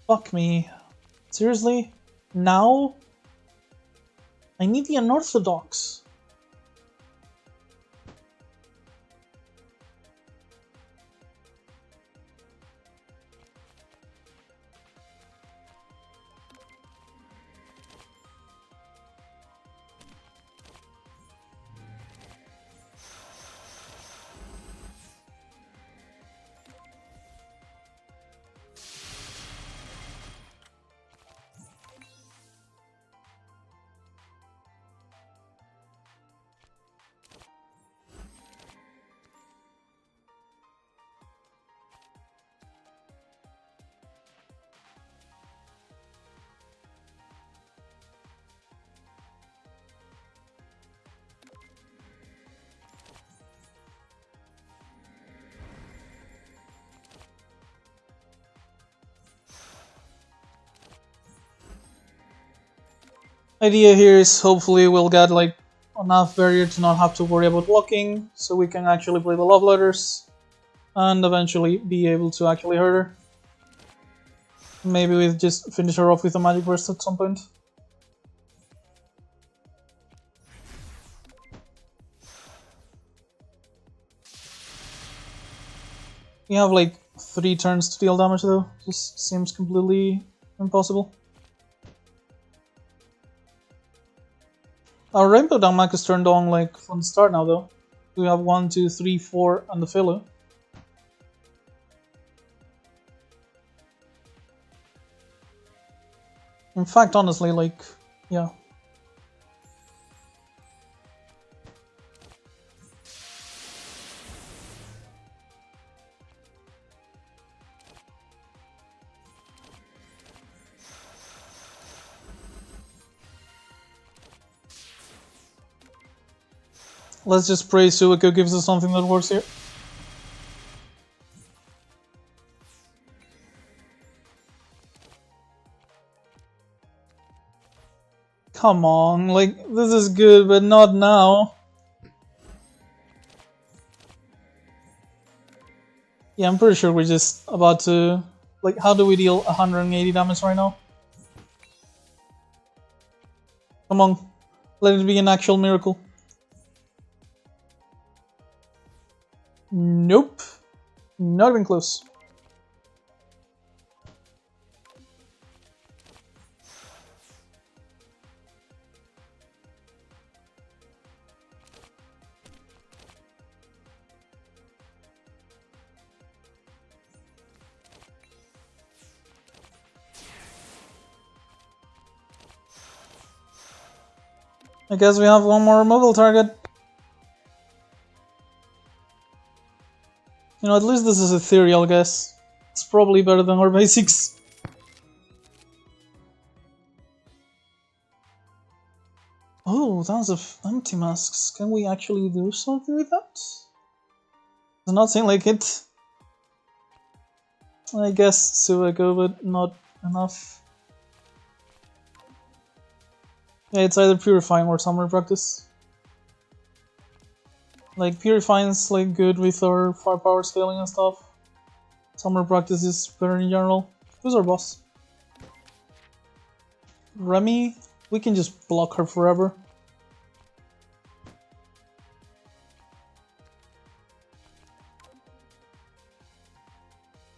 Fuck me. Seriously? Now? I need the Unorthodox. Idea here is hopefully we'll get like enough barrier to not have to worry about blocking, so we can actually play the Love Letters and eventually be able to actually hurt her. Maybe we just finish her off with a Magic Burst at some point. We have like 3 turns to deal damage though, just seems completely impossible. Our Rainbow Danmaku is turned on like from the start now though, We have 1, 2, 3, 4, and the filler. In fact, honestly, like, yeah. Let's just pray Suiko gives us something that works here. Come on, like, this is good, but not now. Yeah, I'm pretty sure we're just about to... Like, how do we deal 180 damage right now? Come on, let it be an actual miracle. Nope. Not even close. I guess we have one more removal target. You know, at least this is ethereal, I guess. It's probably better than our basics. Oh, tons of empty masks. Can we actually do something with that? Does not seem like it. I guess Suiko, but not enough. Yeah, it's either Purifying or Summer Practice. Like, Purifying's like good with our firepower scaling and stuff. Summer Practice is better in general. Who's our boss? Remy? We can just block her forever.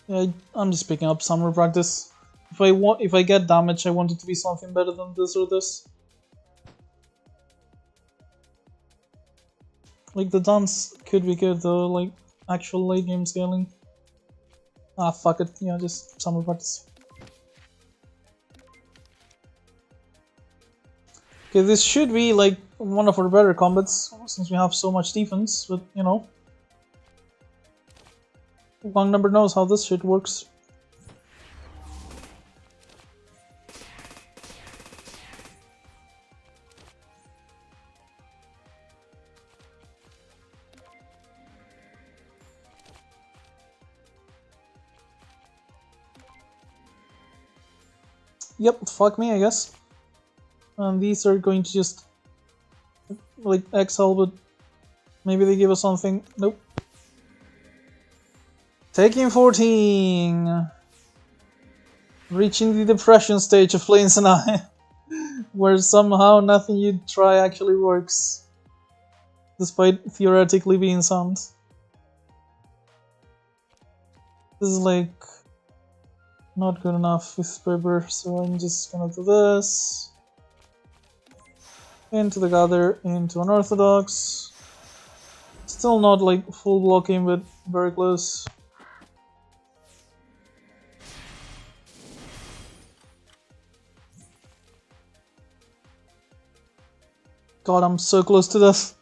Yeah, I'm just picking up Summer Practice. If I get damage, I want it to be something better than this or this. Like, the dance could be good though, like, actual late game scaling. Ah, fuck it, yeah, just Summer Practice. Okay, this should be, like, one of our better combats, since we have so much defense, but, you know. One never knows how this shit works. Yep, fuck me, I guess. And these are going to just, like, exile, but maybe they give us something. Nope. Taking 14! Reaching the depression stage of playing Sanae, where somehow nothing you try actually works, despite theoretically being sound. This is like not good enough with Spire, so I'm just gonna do this. Into the Gather, into Unorthodox. Still not like full blocking, but very close. God, I'm so close to death.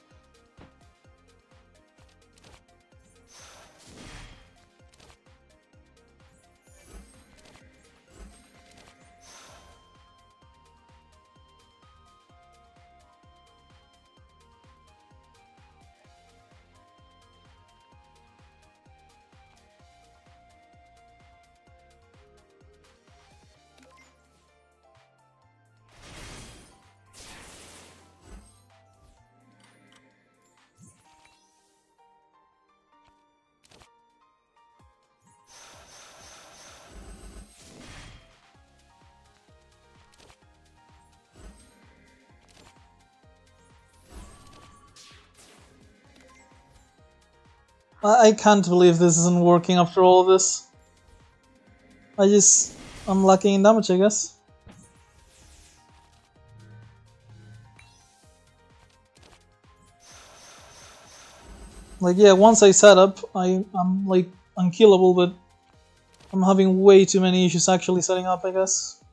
I can't believe this isn't working after all of this. I'm lucky in damage, I guess. Like, yeah, once I set up, I'm like unkillable, but I'm having way too many issues actually setting up, I guess.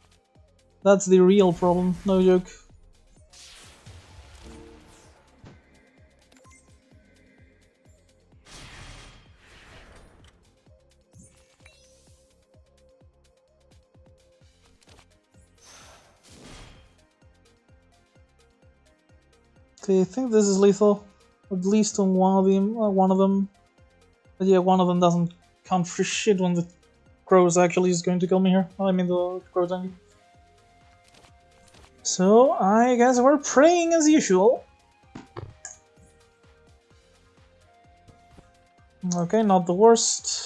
That's the real problem, no joke. Okay, I think this is lethal. At least on one of them. But yeah, one of them doesn't count for shit when the crow is actually just going to kill me here. I mean the crow tanky. So I guess we're praying as usual. Okay, not the worst.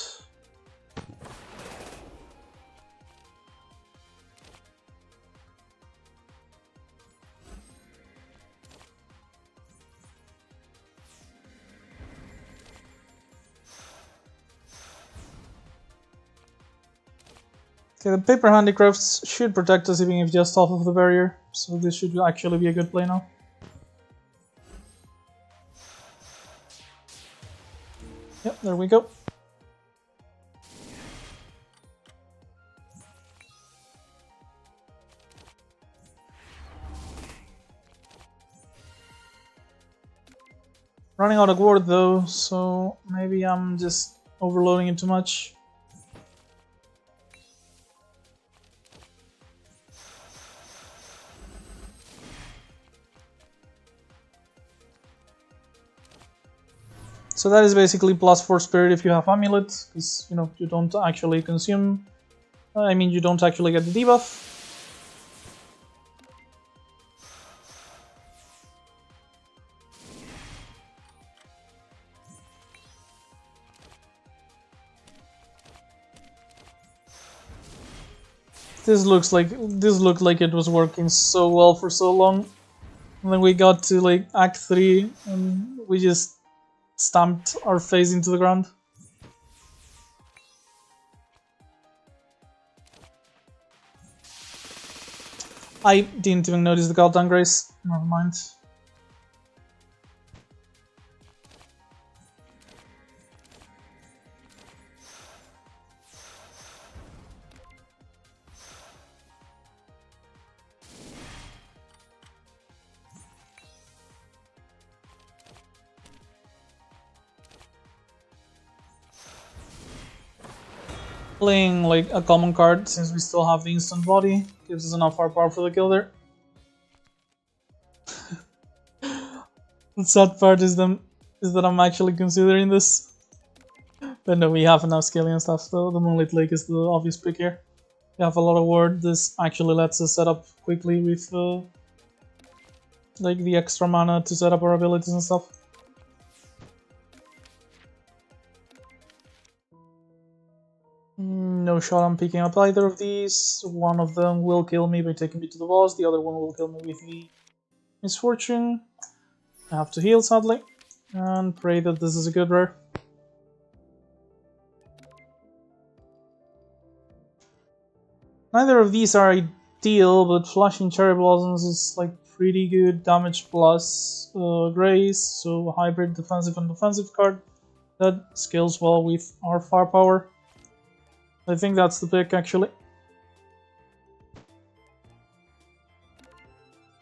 Okay, the paper handicrafts should protect us even if just off of the barrier, so this should actually be a good play now. Yep, there we go. Running out of ward though, so maybe I'm just overloading it too much. So that is basically +4 spirit if you have amulet, because you know you don't actually consume. I mean, you don't actually get the debuff. This looked like it was working so well for so long, and then we got to like Act 3 and we just stamped our face into the ground. I didn't even notice the goddamn grace. Never mind. Playing like a common card, since we still have the instant body, gives us enough firepower for the kill there. The sad part is that I'm actually considering this. But no, we have enough scaling and stuff, though. The Moonlit Lake is the obvious pick here. We have a lot of ward. This actually lets us set up quickly with like the extra mana to set up our abilities and stuff. No shot I'm picking up either of these. One of them will kill me by taking me to the boss, the other one will kill me with the misfortune. I have to heal sadly, and pray that this is a good rare. Neither of these are ideal, but Flashing Cherry Blossoms is like pretty good damage plus grace, so a hybrid defensive and defensive card that scales well with our firepower. I think that's the pick actually.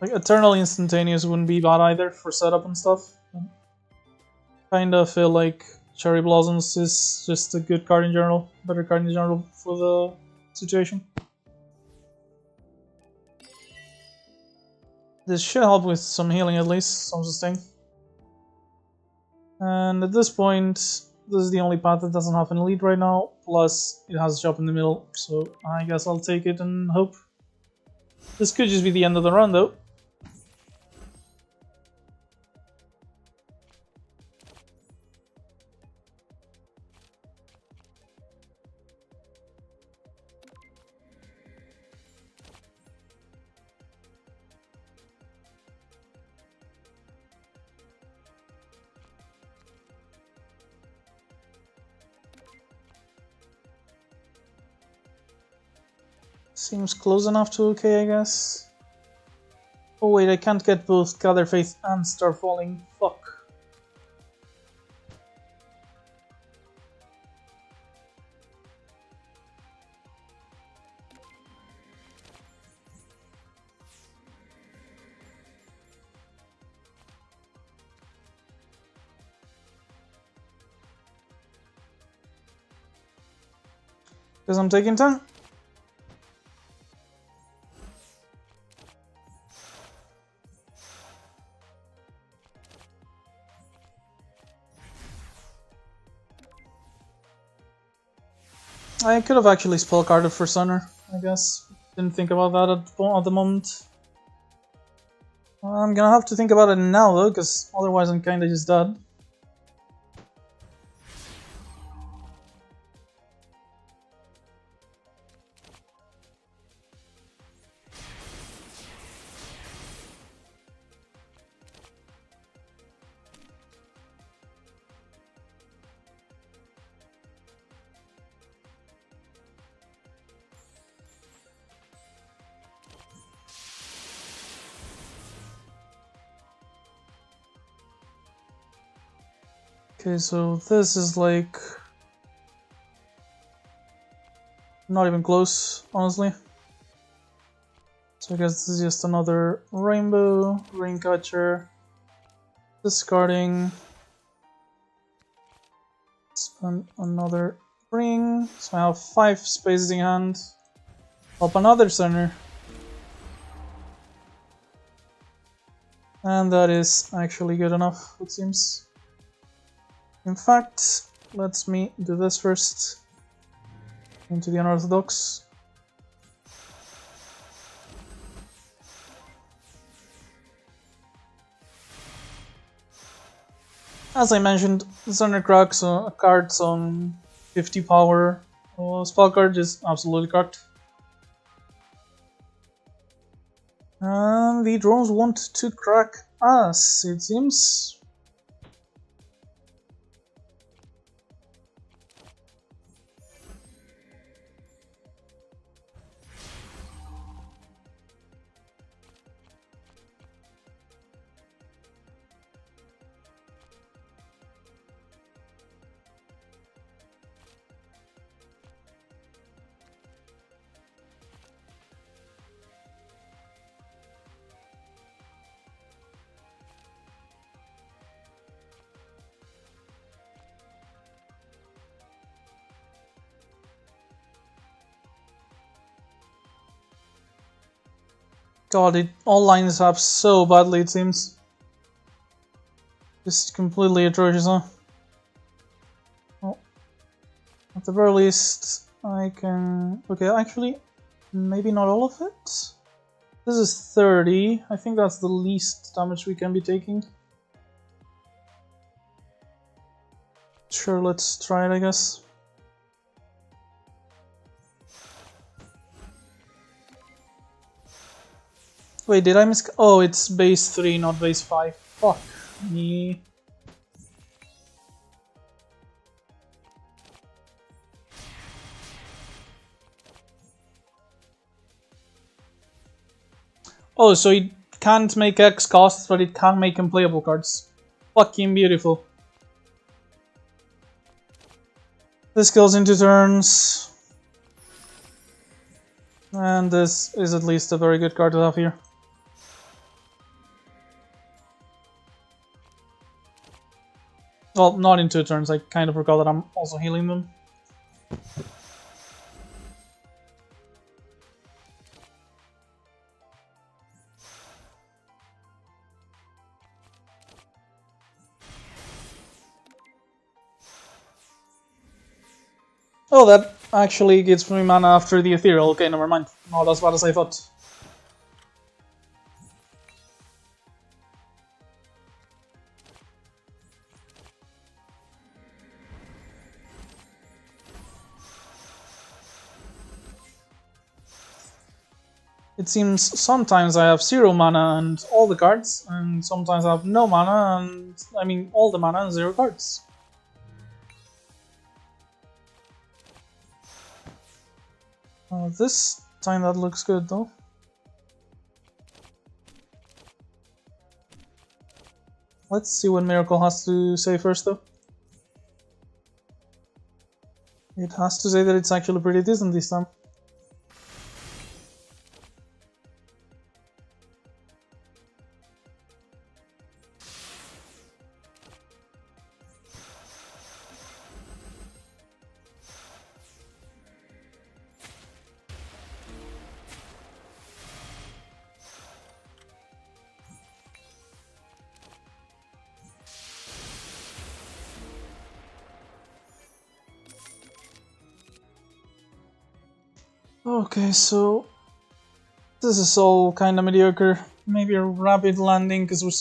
Like Eternal Instantaneous wouldn't be bad either for setup and stuff. Kinda feel like Cherry Blossoms is just a good card in general, better card in general for the situation. This should help with some healing at least, some sustain. And at this point, this is the only path that doesn't have an elite right now, plus it has a shop in the middle, so I guess I'll take it and hope. This could just be the end of the run though. Seems close enough to okay, I guess. Oh wait, I can't get both Gather Faith and Star Falling. Fuck. Because I'm taking time. I could have actually spell carded for Sunner, I guess. Didn't think about that at the moment. I'm gonna have to think about it now though, because otherwise I'm kinda just dead. Okay, so this is like not even close, honestly. So I guess this is just another rainbow, ring catcher, discarding, spend another ring, so I have 5 spaces in hand, up another center. And that is actually good enough, it seems. In fact, let me do this first. Into the unorthodox. As I mentioned, Thunder Cracks cards on 50 power. Spell card is absolutely cracked. And the drones want to crack us, it seems. God, all lines up so badly, it seems. Just completely atrocious, huh? Well, at the very least, I can... Okay, actually, maybe not all of it? This is 30. I think that's the least damage we can be taking. Sure, let's try it, I guess. Wait, did I miss... Oh, it's base 3, not base 5. Fuck me. Oh, so it can't make X costs, but it can make unplayable cards. Fucking beautiful. This kills in 2 turns. And this is at least a very good card to have here. Well, not in 2 turns, I kind of forgot that I'm also healing them. Oh, that actually gives me mana after the ethereal. Okay, never mind. Not as bad as I thought. It seems sometimes I have 0 mana and all the cards, and sometimes I have no mana and... I mean, all the mana and 0 cards. This time that looks good though. Let's see what Miracle has to say first though. It has to say that it's actually pretty decent this time. Okay, so this is all kinda mediocre. Maybe a rapid landing because we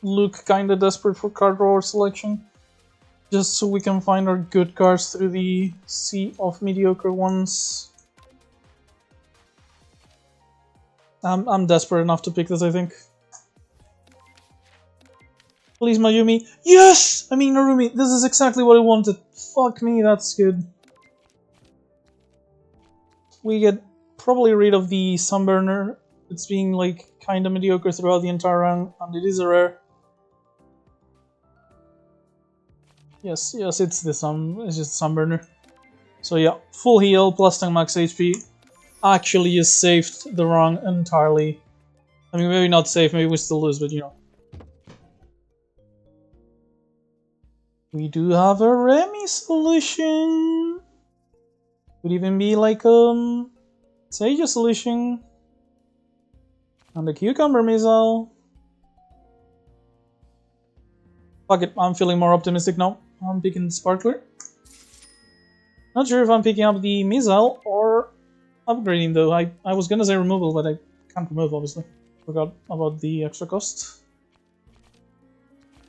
look kinda desperate for card drawer selection. Just so we can find our good cards through the sea of mediocre ones. I'm desperate enough to pick this, I think. Please, Mayumi. Yes! I mean, Narumi, this is exactly what I wanted. Fuck me, that's good. We get probably rid of the Sunburner. It's being like kinda mediocre throughout the entire round, and it is a rare. Yes, it's the it's just Sunburner. So yeah, full heal plus 10 max HP. Actually just saved the run entirely. I mean, maybe not safe, maybe we still lose, but you know. We do have a Remy solution. Could even be like Sage solution. And the Cucumber Missile. Fuck it, I'm feeling more optimistic now. I'm picking the Sparkler. Not sure if I'm picking up the Missile or upgrading though. I was gonna say removal, but I can't remove obviously. Forgot about the extra cost.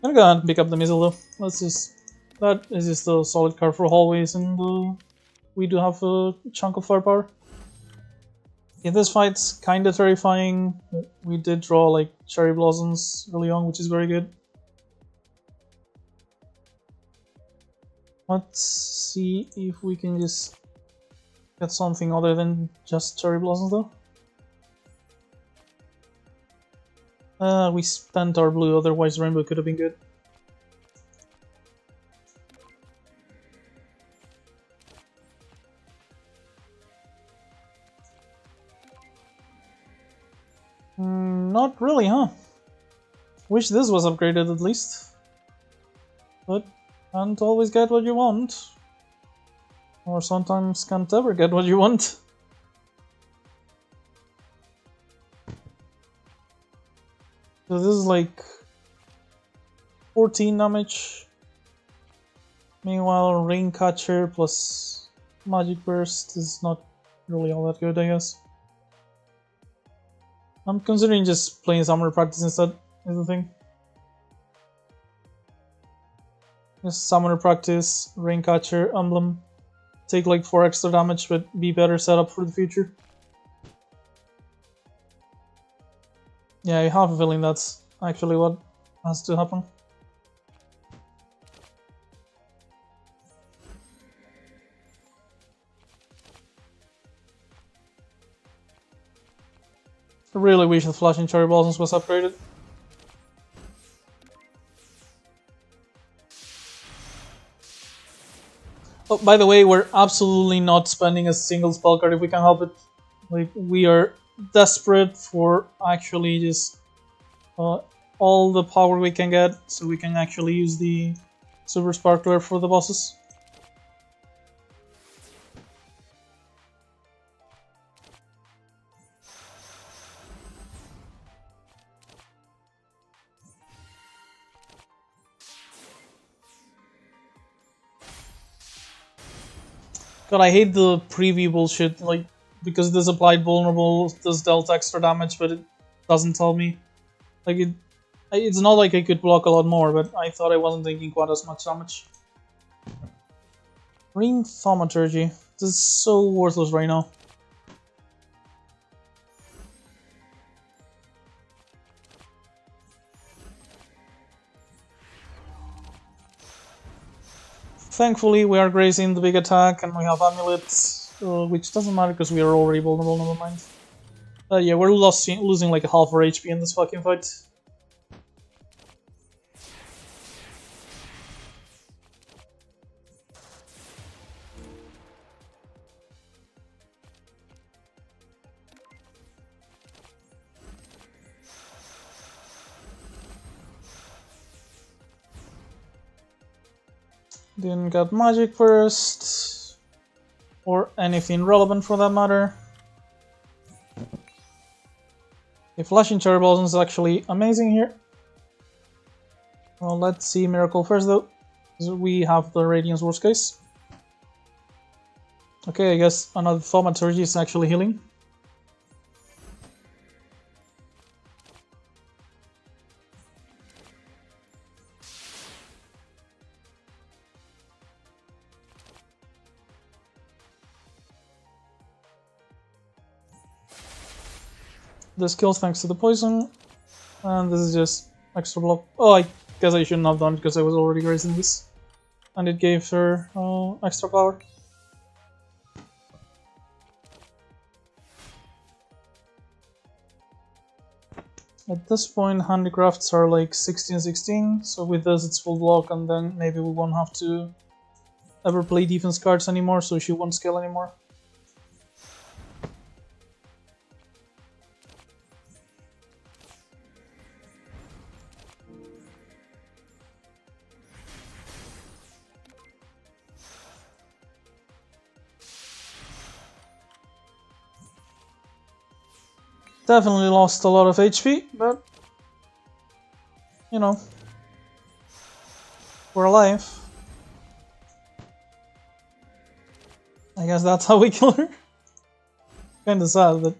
I'm gonna go ahead and pick up the Missile though. That is just a solid card for hallways, and we do have a chunk of firepower. In this fight's kinda terrifying. We did draw like Cherry Blossoms early on, which is very good. Let's see if we can just get something other than just Cherry Blossoms though. We spent our blue, otherwise Rainbow could have been good. Not really, huh? Wish this was upgraded at least. But can't always get what you want. Or sometimes can't ever get what you want. So this is like 14 damage. Meanwhile, Rain Catcher plus Magic Burst is not really all that good, I guess. I'm considering just playing Summoner Practice instead, is the thing. Just Summoner Practice, Raincatcher, Emblem. Take like 4 extra damage, but be better set up for the future. Yeah, I have a feeling that's actually what has to happen. I really wish the Flashing Cherry Blossoms was upgraded. Oh, by the way, we're absolutely not spending a single spell card if we can help it. Like, we are desperate for actually just all the power we can get, so we can actually use the Super Sparkler for the bosses. God, I hate the preview bullshit, like, because this applied vulnerable, this dealt extra damage, but it doesn't tell me. Like, it's not like I could block a lot more, but I thought I wasn't taking quite as much damage. Green Thaumaturgy. This is so worthless right now. Thankfully, we are grazing the big attack, and we have amulets, which doesn't matter because we are already vulnerable, never mind. Yeah, we're losing like half our HP in this fucking fight. Didn't get magic first, or anything relevant for that matter. The Flashing Cherry Blossom is actually amazing here. Well, let's see Miracle first though. We have the Radiance worst case. Okay, I guess another thaumaturgy is actually healing. This kills thanks to the poison, and this is just extra block. Oh, I guess I shouldn't have done it because I was already raising this, and it gave her extra power. At this point, handicrafts are like 16-16, so with this it's full block, and then maybe we won't have to ever play defense cards anymore, so she won't scale anymore. Definitely lost a lot of HP, but you know, we're alive. I guess that's how we kill her. Kinda sad, but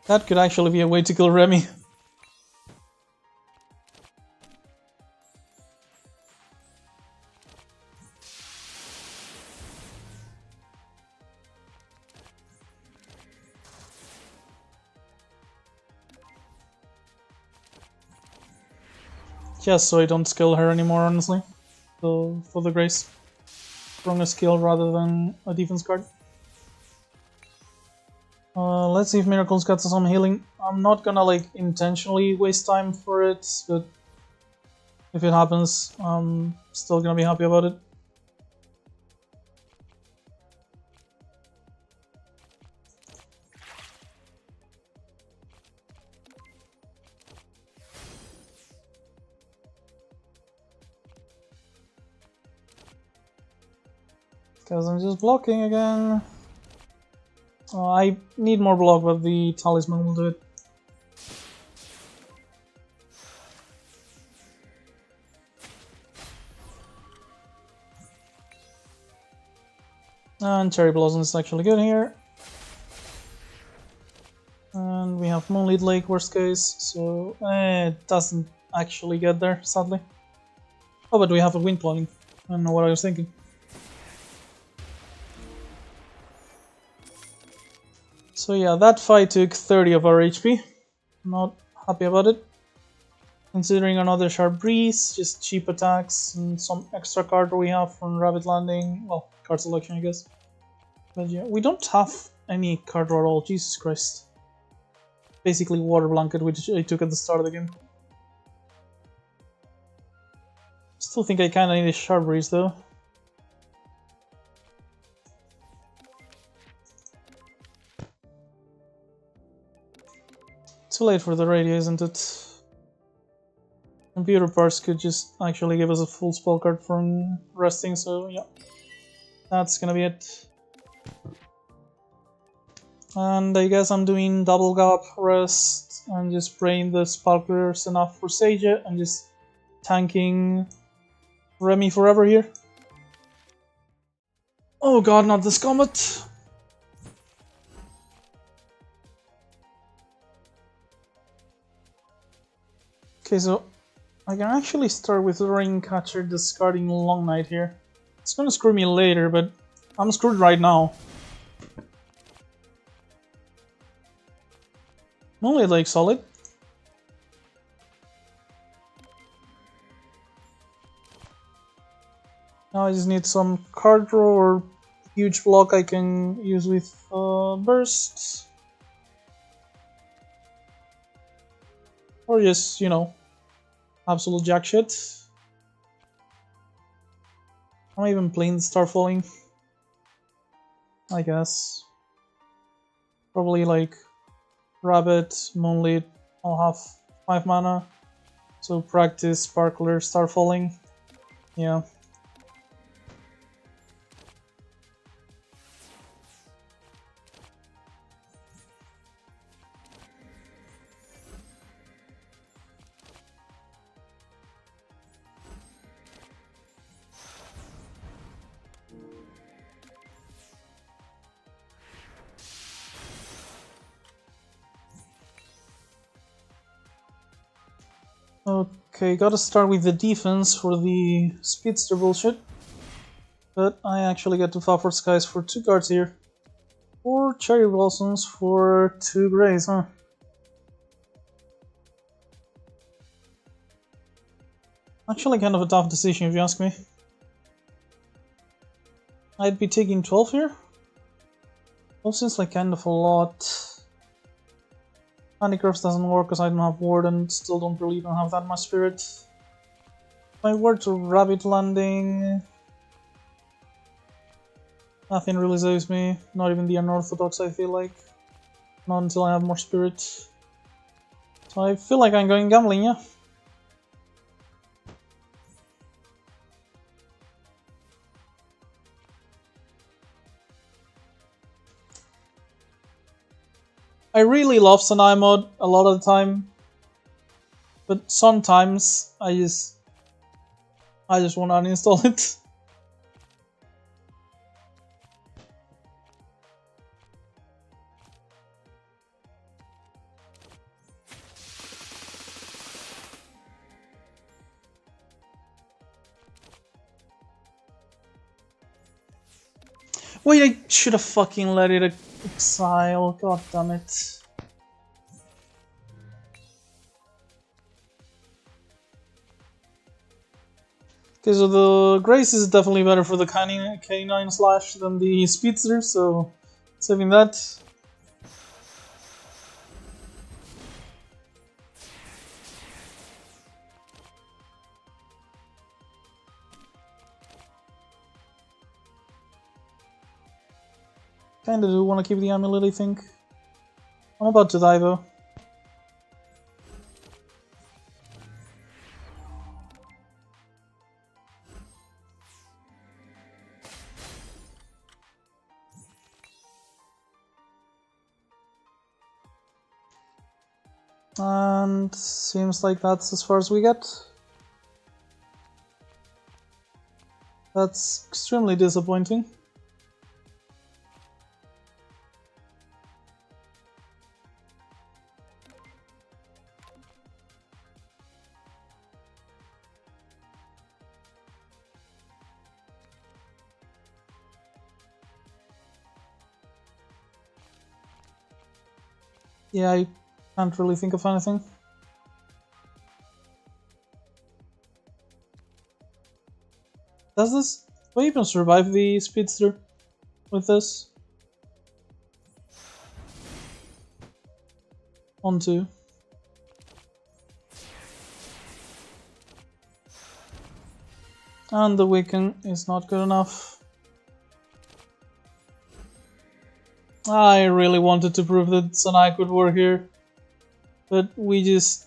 that could actually be a way to kill Remy. Just so I don't skill her anymore, honestly. So, for the grace. Throwing a skill rather than a defense card. Let's see if Miracles gets some healing. I'm not gonna like intentionally waste time for it, but if it happens, I'm still gonna be happy about it. Because I'm just blocking again. I need more block, but the talisman will do it. And Cherry Blossom is actually good here. And we have Moonlit Lake, worst case, so it doesn't actually get there, sadly. Oh, but we have a wind plotting. I don't know what I was thinking. So yeah, that fight took 30 of our HP. Not happy about it. Considering another Sharp Breeze, just cheap attacks, and some extra card we have from Rabbit Landing. Well, card selection, I guess. But yeah, we don't have any card draw at all, Jesus Christ. Basically Water Blanket, which I took at the start of the game. Still think I kinda need a Sharp Breeze though. Too late for the radio, isn't it? Computer parts could just actually give us a full spell card from resting, so yeah. That's gonna be it. And I guess I'm doing double gap, rest, and just praying the sparklers enough for Sage and just tanking Remy forever here. Oh god, not this comet! Okay, so I can actually start with Raincatcher discarding Long Night here. It's gonna screw me later, but I'm screwed right now. Only like solid. Now I just need some card draw or huge block I can use with burst. Or just, you know, absolute jack shit. I'm even playing the Star Falling. I guess. Probably like Rabbit, Moonlit, I'll have 5 mana. So practice Sparkler, Star Falling. Yeah. Okay, gotta start with the defense for the speedster bullshit. But I actually get to Faford Skies for 2 cards here. 4 Cherry Blossoms for 2 Greys, huh? Actually kind of a tough decision if you ask me. I'd be taking 12 here. 12 seems like kind of a lot. Handicrafts doesn't work because I don't have Ward and still don't have that much spirit. If I were to Rabbit Landing... nothing really saves me, not even the Unorthodox I feel like. Not until I have more spirit. So I feel like I'm going gambling, yeah. I really love Sanae mod a lot of the time. But sometimes I just want to uninstall it. Wait, I should have fucking let it exile, god damn it. Okay, so the Grace is definitely better for the K9 slash than the Speedster, so saving that. Kinda do want to keep the amulet, I think. I'm about to die though. And seems like that's as far as we get. That's extremely disappointing. Yeah, I can't really think of anything. Do we even survive the Speedster with this? On 2. And the Wiccan is not good enough. I really wanted to prove that Sanae could work here, but we just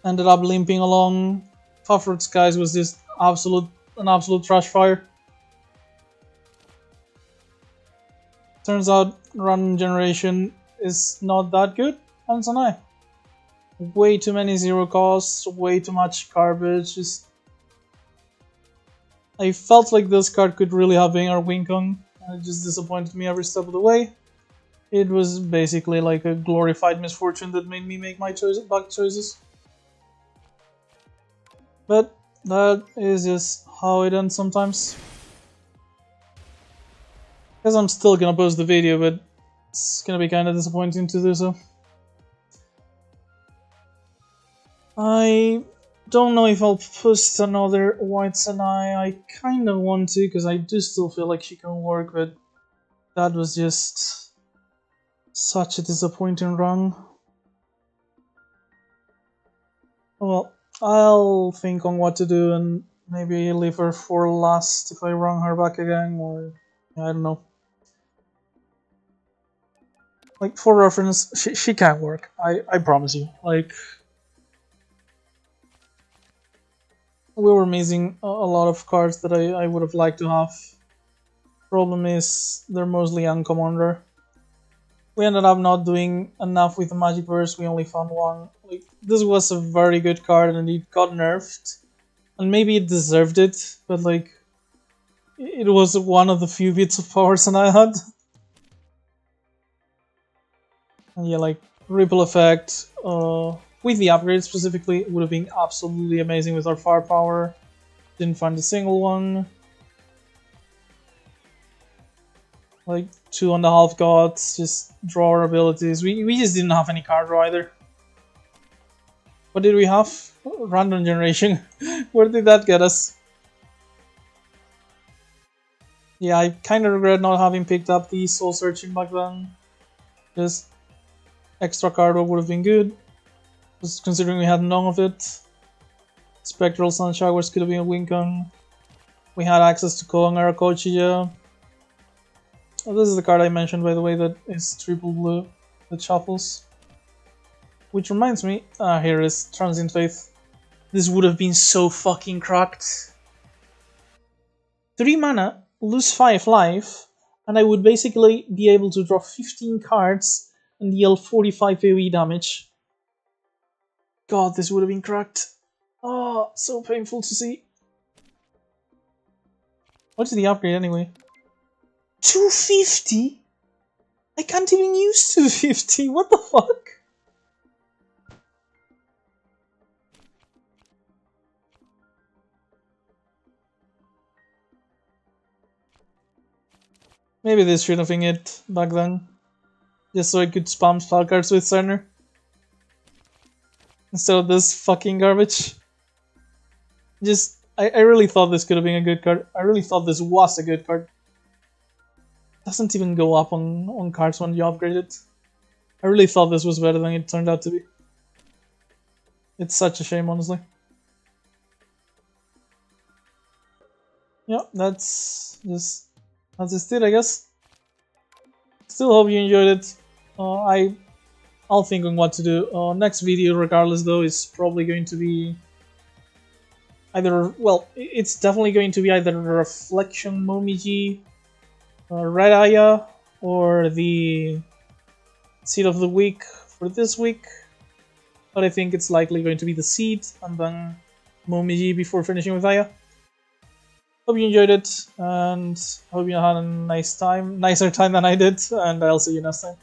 ended up limping along. Faford Skies was just an absolute trash fire. Turns out random generation is not that good on Sanae. Way too many 0 costs, way too much garbage. I felt like this card could really have been our win con. It just disappointed me every step of the way. It was basically like a glorified misfortune that made me make my bad choices. But that is just how it ends sometimes. Guess I'm still gonna post the video, but it's gonna be kinda disappointing to do so. I don't know if I'll post another white Sanae. I kinda want to, because I do still feel like she can work, but that was just such a disappointing run. Well, I'll think on what to do and maybe leave her for last if I run her back again, or I don't know. Like, for reference, she can work. I promise you. Like, we were missing a lot of cards that I would have liked to have. Problem is, they're mostly uncommander. We ended up not doing enough with the Magic Burst, we only found one. Like, this was a very good card and it got nerfed. And maybe it deserved it, but like, it was one of the few bits of power I had. And yeah, like, Ripple Effect, with the upgrade specifically, it would have been absolutely amazing with our firepower. Didn't find a single one. Like 2.5 gods, just draw our abilities. We just didn't have any card draw either. What did we have? Random generation. Where did that get us? Yeah, I kind of regret not having picked up the soul searching back then. Just extra card would have been good. Just considering we had none of it. Spectral Sun Showers could have been a win con. We had access to Koang Arakochiya. Oh, this is the card I mentioned, by the way, that is triple blue that shuffles. Which reminds me, here it is, Transient Faith. This would have been so fucking cracked. 3 mana, lose 5 life, and I would basically be able to draw 15 cards and deal 45 AoE damage. God, this would have been cracked. Oh, so painful to see. What's the upgrade anyway? 250? I can't even use 250, what the fuck? Maybe this should have been it back then. Just so I could spam spell cards with Center. Instead of this fucking garbage. I really thought this could have been a good card. I really thought this was a good card. Doesn't even go up on cards when you upgrade it. I really thought this was better than it turned out to be. It's such a shame, honestly. Yeah, that's just it, I guess. Still hope you enjoyed it. I'll think on what to do. Next video, regardless, though, is probably going to be either, well, it's definitely going to be either Reflection Momiji, Red Aya, or the Seed of the Week for this week. But I think it's likely going to be the Seed and then Momiji before finishing with Aya. Hope you enjoyed it, and hope you had a nice time, nicer time than I did, and I'll see you next time.